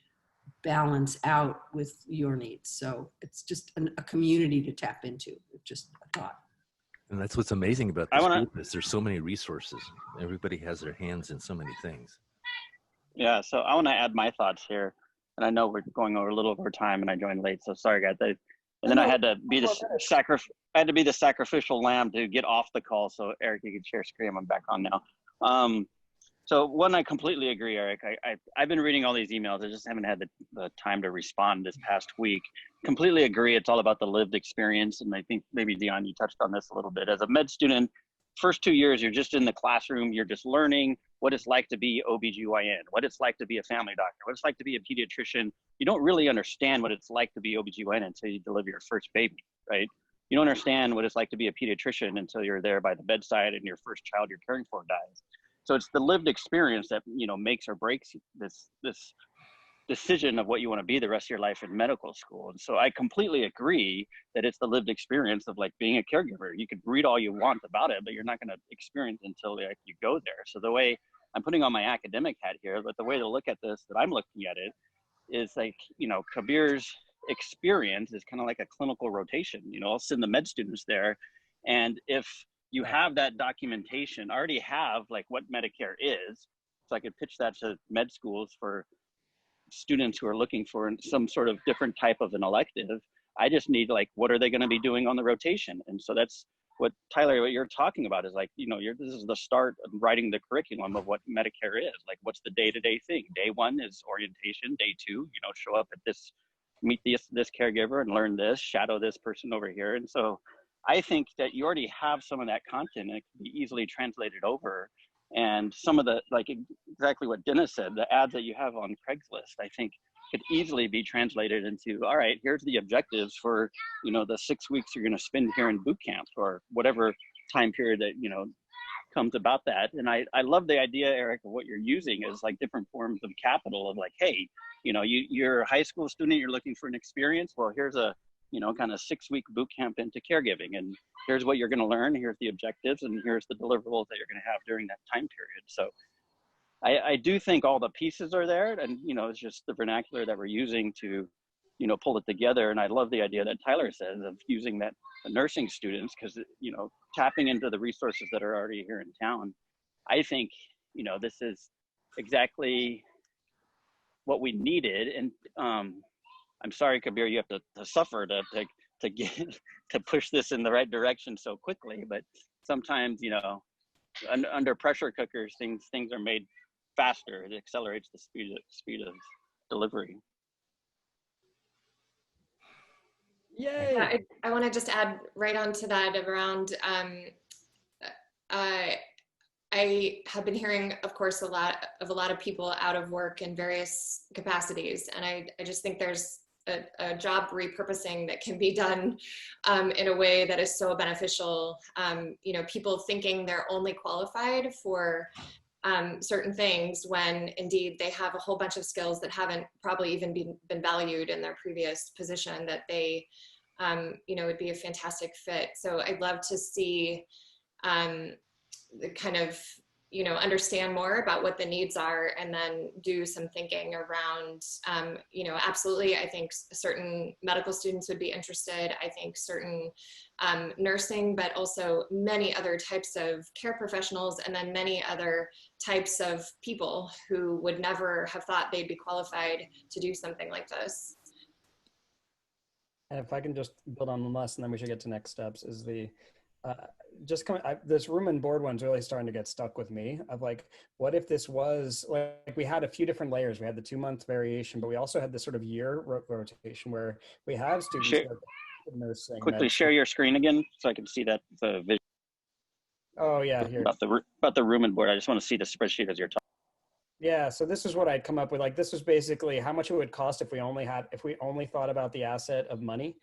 balance out with your needs. So it's just a community to tap into. Just a thought. And that's what's amazing about this group, is there's so many resources. Everybody has their hands in so many things. Yeah, so I want to add my thoughts here. And I know we're going over a little over time, and I joined late, so sorry guys. And then I had to be the sacrificial lamb to get off the call. So Eric, you can share screen. I'm back on now. So one, I completely agree, Eric. I've been reading all these emails. I just haven't had the time to respond this past week. Completely agree. It's all about the lived experience. And I think maybe Dion, you touched on this a little bit. As a med student, first 2 years, you're just in the classroom. You're just learning what it's like to be OBGYN, what it's like to be a family doctor, what it's like to be a pediatrician. You don't really understand what it's like to be OBGYN until you deliver your first baby, right? You don't understand what it's like to be a pediatrician until you're there by the bedside and your first child you're caring for dies. So it's the lived experience that, you know, makes or breaks this decision of what you want to be the rest of your life in medical school. And so I completely agree that it's the lived experience of like being a caregiver. You could read all you want about it, but you're not going to experience it until like you go there. So the way I'm putting on my academic hat here, but the way to look at this, that I'm looking at it, is like, you know, Kabir's experience is kind of like a clinical rotation. You know, I'll send the med students there, and if you have that documentation, already have like what MettaCare is, so I could pitch that to med schools for students who are looking for some sort of different type of an elective. I just need like, what are they going to be doing on the rotation? And so that's what Tyler, what you're talking about is like, you know, this is the start of writing the curriculum of what MettaCare is. Like, what's the day-to-day thing? Day one is orientation. Day two, you know, show up at this, meet this caregiver and learn this, shadow this person over here. And so I think that you already have some of that content and it can be easily translated over. And some of the, like exactly what Dennis said, the ads that you have on Craigslist, I think could easily be translated into, all right, here's the objectives for, you know, the 6 weeks you're going to spend here in boot camp or whatever time period that, you know, comes about that. And I love the idea, Eric, of what you're using is like different forms of capital of like, hey, you know, you're a high school student, you're looking for an experience. Well, here's a, you know, kind of 6 week boot camp into caregiving. And here's what you're going to learn. Here's the objectives and here's the deliverables that you're going to have during that time period. So I do think all the pieces are there, and, you know, it's just the vernacular that we're using to, you know, pull it together. And I love the idea that Tyler says of using that nursing students, because, you know, tapping into the resources that are already here in town. I think, you know, this is exactly what we needed. And I'm sorry, Kabir, you have to suffer to get to push this in the right direction so quickly. But sometimes, you know, under pressure cookers, things are made faster. It accelerates the speed of delivery. Yay! Yeah, I want to just add right onto that around, I have been hearing, of course, a lot of people out of work in various capacities. And I just think there's a job repurposing that can be done in a way that is so beneficial. You know, people thinking they're only qualified for certain things when indeed they have a whole bunch of skills that haven't probably even been valued in their previous position, that they, you know, would be a fantastic fit. So I'd love to see the kind of, you know, understand more about what the needs are and then do some thinking around, you know, absolutely. I think certain medical students would be interested. I think certain nursing, but also many other types of care professionals, and then many other types of people who would never have thought they'd be qualified to do something like this. And if I can just build on one last, and then we should get to next steps, is the this room and board one's really starting to get stuck with me of like, what if this was like, we had a few different layers. We had the 2-month variation, but we also had this sort of year rotation where we have students that are nursing. Quickly share your screen again so I can see that the vision. Oh yeah, here. About the room and board. I just want to see the spreadsheet as you're talking. Yeah, so this is what I'd come up with. Like, this was basically how much it would cost if we only thought about the asset of money,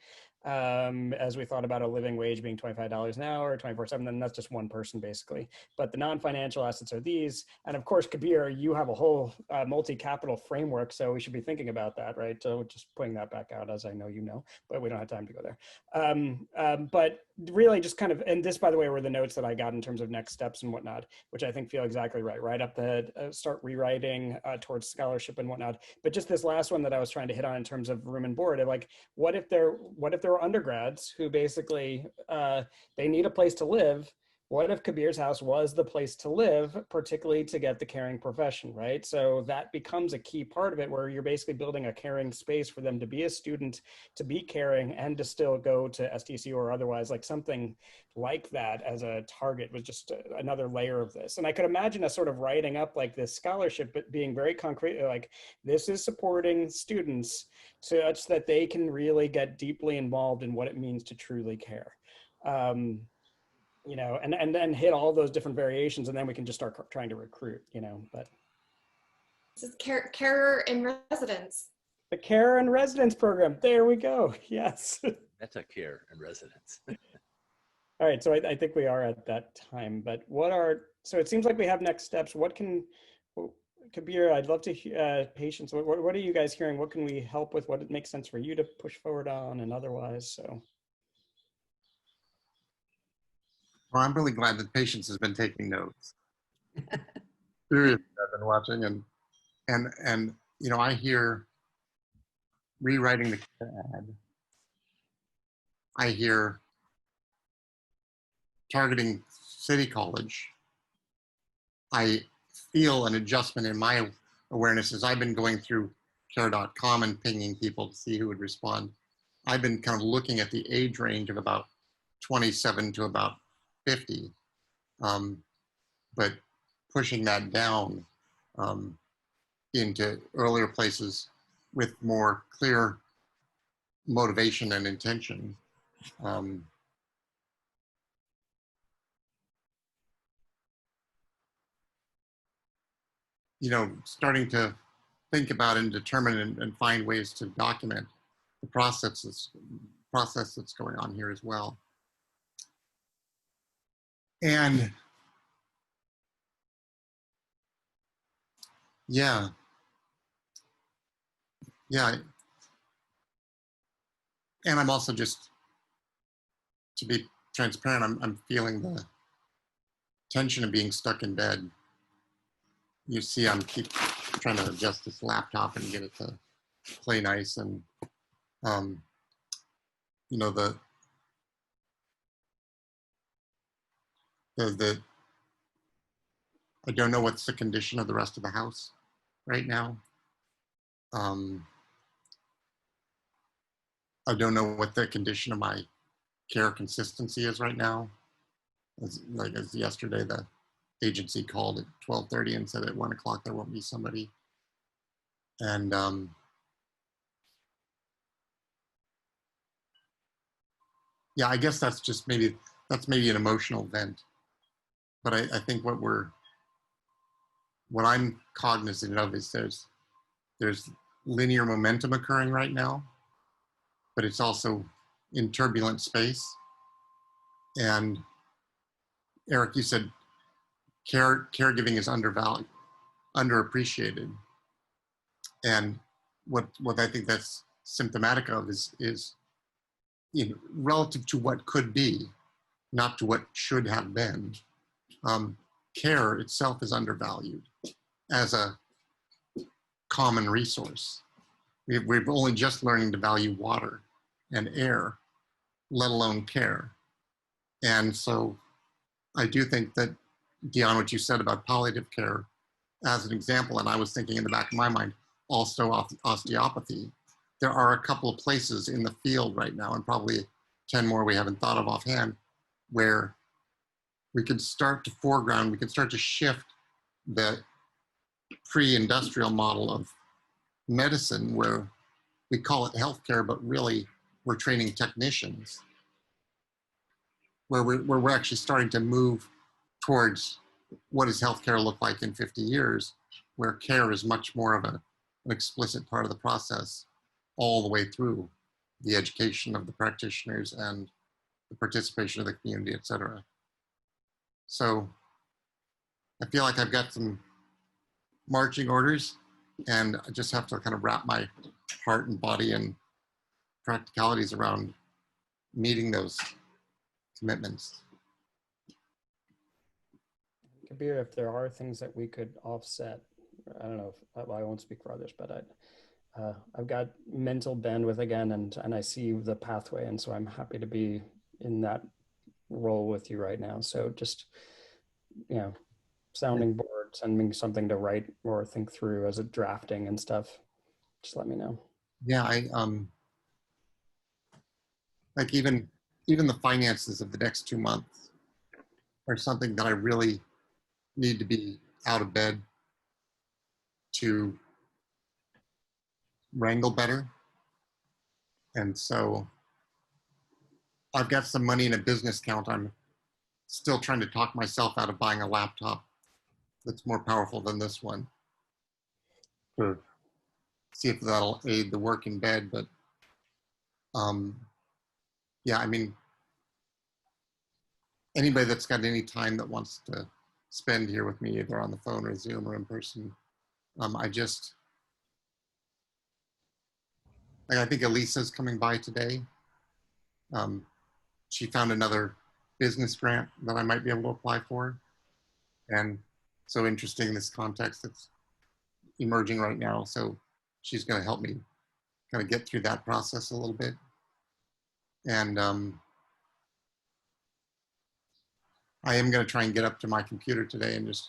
as we thought about a living wage being $25 an hour, 24/7, then that's just one person basically. But the non-financial assets are these. And of course, Kabir, you have a whole multi-capital framework, so we should be thinking about that, right? So just putting that back out, as I know you know, but we don't have time to go there. But really just kind of, and this, by the way, were the notes that I got in terms of next steps and whatnot, which I think feel exactly right. Right up the start rewriting towards scholarship and whatnot. But just this last one that I was trying to hit on in terms of room and board, like, what if there were undergrads who basically they need a place to live? What if Kabir's house was the place to live, particularly to get the caring profession, right? So that becomes a key part of it, where you're basically building a caring space for them to be a student, to be caring, and to still go to STC or otherwise, like something like that as a target was just another layer of this. And I could imagine us sort of writing up like this scholarship, but being very concrete, like this is supporting students such that they can really get deeply involved in what it means to truly care. You know, and then hit all those different variations, and then we can just start trying to recruit, you know. But this is carer in residence. The care and residence program. There we go. Yes. MettaCare and residence. All right. So I think we are at that time, but so it seems like we have next steps. What can, Kabir, I'd love to hear patients. What are you guys hearing? What can we help with? What makes sense for you to push forward on and otherwise? So. Well, I'm really glad that Patience has been taking notes. seriously, I've been watching, and you know, I hear rewriting the ad. I hear targeting City College. I feel an adjustment in my awareness as I've been going through care.com and pinging people to see who would respond. I've been kind of looking at the age range of about 27 to about 50, but pushing that down into earlier places with more clear motivation and intention. You know, starting to think about and determine and find ways to document the process that's going on here as well. And yeah, and I'm also just, to be transparent, I'm feeling the tension of being stuck in bed. You see, I'm keep trying to adjust this laptop and get it to play nice, and you know, the I don't know what's the condition of the rest of the house right now. I don't know what the condition of my care consistency is right now. As yesterday, the agency called at 12:30 and said at 1 o'clock there won't be somebody. And yeah, I guess that's just maybe an emotional vent. But I think what I'm cognizant of is there's linear momentum occurring right now, but it's also in turbulent space. And Eric, you said caregiving is undervalued, underappreciated. And what I think that's symptomatic of is you know, relative to what could be, not to what should have been. Care itself is undervalued as a common resource. We're only just learning to value water and air, let alone care. And so I do think that, Dion, what you said about palliative care as an example, and I was thinking in the back of my mind, also osteopathy. There are a couple of places in the field right now, and probably 10 more we haven't thought of offhand, where we could start to foreground, we could start to shift the pre-industrial model of medicine, where we call it healthcare, but really we're training technicians, where we're actually starting to move towards what does healthcare look like in 50 years, where care is much more of an explicit part of the process all the way through the education of the practitioners and the participation of the community, et cetera. So I feel like I've got some marching orders, and I just have to kind of wrap my heart and body and practicalities around meeting those commitments. Kabir, if there are things that we could offset, I don't know if I won't speak for others, but I've got mental bandwidth again, and I see the pathway, and so I'm happy to be in that role with you right now. So just, you know, sounding board, send me something to write or think through as a drafting and stuff. Just let me know. Yeah, I like even the finances of the next 2 months are something that I really need to be out of bed to wrangle better. And so I've got some money in a business account. I'm still trying to talk myself out of buying a laptop that's more powerful than this one, to see if that'll aid the work in bed. But yeah, I mean, anybody that's got any time that wants to spend here with me, either on the phone or Zoom or in person, I think Elisa's coming by today. She found another business grant that I might be able to apply for. And so interesting, this context that's emerging right now. So she's going to help me kind of get through that process a little bit. And I am going to try and get up to my computer today, and just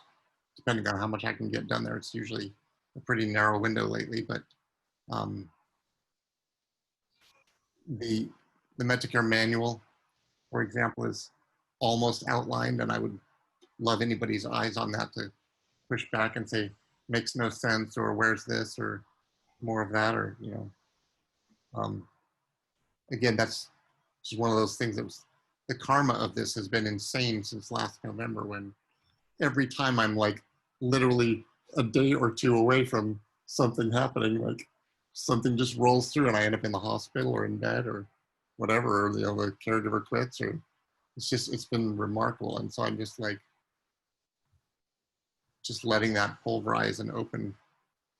depending on how much I can get done there, it's usually a pretty narrow window lately, but the MettaCare manual, for example, is almost outlined, and I would love anybody's eyes on that to push back and say, makes no sense, or where's this, or more of that, or, you know, again, that's just one of those things that was, the karma of this has been insane since last November, when every time I'm like literally a day or two away from something happening, like something just rolls through and I end up in the hospital or in bed or whatever, or, you know, the caregiver quits, or it's been remarkable. And so I'm just like, just letting that pulverize and open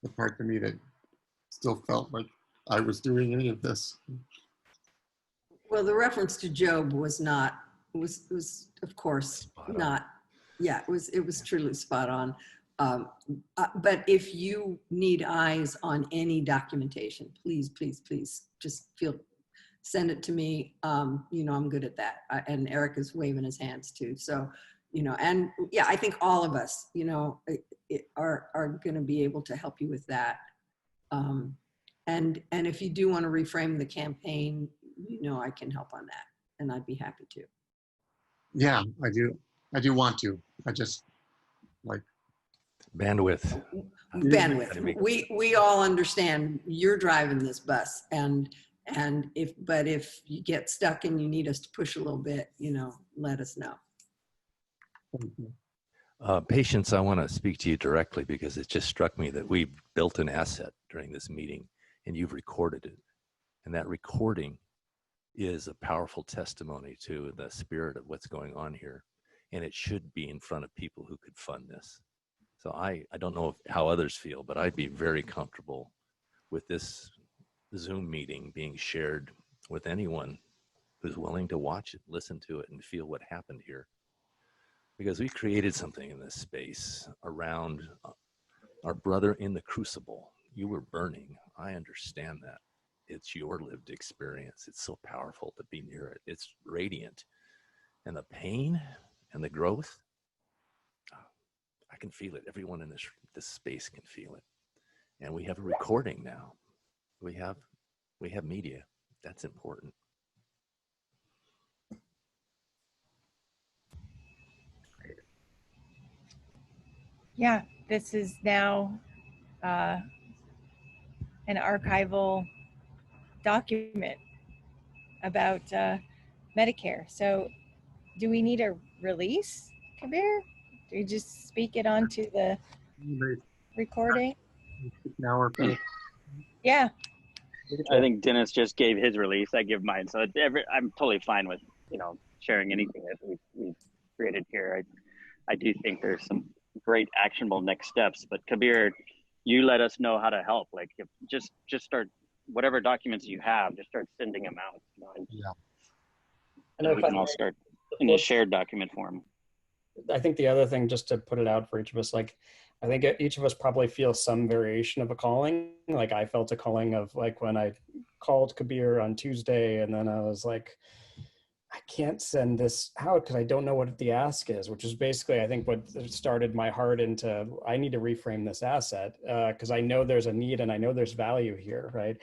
the part of me that still felt like I was doing any of this. Well, the reference to Job was not, was of course not, yeah, it was truly spot on. But if you need eyes on any documentation, please, please, please just send it to me. You know, I'm good at that. And Eric is waving his hands too. So, you know, and yeah, I think all of us, you know, are going to be able to help you with that. And if you do want to reframe the campaign, you know, I can help on that, and I'd be happy to. Yeah, I do want to. I just like Bandwidth. We all understand you're driving this bus, and if you get stuck and you need us to push a little bit, you know, let us know. Patience, I want to speak to you directly, because it just struck me that we built an asset during this meeting and you've recorded it. And that recording is a powerful testimony to the spirit of what's going on here. And it should be in front of people who could fund this. So I don't know how others feel, but I'd be very comfortable with this Zoom meeting being shared with anyone who's willing to watch it, listen to it, and feel what happened here. Because we created something in this space around our brother in the crucible. You were burning. I understand that. It's your lived experience. It's so powerful to be near it. It's radiant. And the pain and the growth, I can feel it. Everyone in this space can feel it. And we have a recording now. We have media. That's important. Yeah, this is now an archival document about MettaCare. So do we need a release, Kabir? Do we just speak it onto the recording? Now we're finished. Yeah. I think Dennis just gave his release. I give mine. So I'm totally fine with, you know, sharing anything that we've created here. I do think there's some great actionable next steps. But Kabir, you let us know how to help. Like, if just start whatever documents you have, just start sending them out. You know, Yeah. And we can all start in a shared document form. I think the other thing, just to put it out for each of us, like, I think each of us probably feels some variation of a calling. Like, I felt a calling of, like, when I called Kabir on Tuesday, and then I was like, I can't send this out because I don't know what the ask is, which is basically, I think, what started my heart into, I need to reframe this asset because I know there's a need and I know there's value here, right?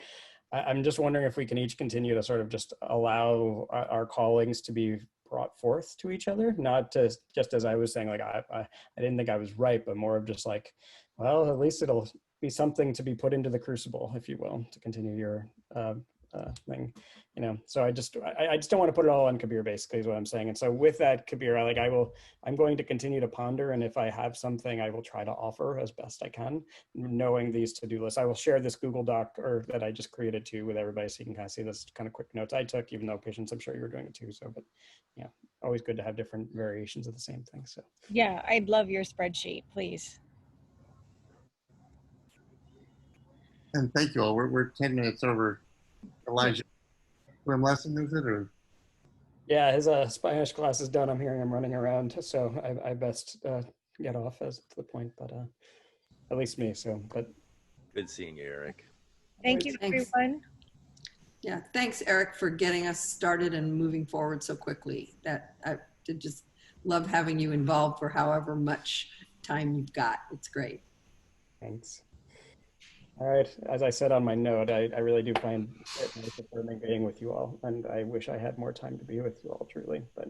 I'm just wondering if we can each continue to sort of just allow our callings to be brought forth to each other, not to, just as I was saying, like, I didn't think I was right, but more of just like, well, at least it'll be something to be put into the crucible, if you will, to continue your thing, you know. So I just don't want to put it all on Kabir, basically, is what I'm saying. And so with that, Kabir, I'm going to continue to ponder, and if I have something, I will try to offer as best I can, knowing these to-do lists. I will share this Google Doc that I just created too with everybody, so you can kind of see this kind of quick notes I took, even though Patience, I'm sure you were doing it too. So, but yeah, always good to have different variations of the same thing. So Yeah, I'd love your spreadsheet, please. And thank you all. We're 10 minutes over. Elijah, swim lesson, is it? Or? yeah, his Spanish class is done. I'm hearing him running around, so I best get off as to the point, but at least me. So, but Good seeing you, Eric. Thank you, Thanks. everyone. Yeah, thanks, Eric, for getting us started and moving forward so quickly. That I did just love having you involved for however much time you've got. It's great. thanks. All right. As I said on my note, I really do find it nice affirming being with you all, and I wish I had more time to be with you all, truly. But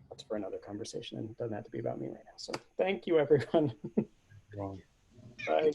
that's for another conversation, and it doesn't have to be about me right now. So thank you, everyone. Wow. Bye.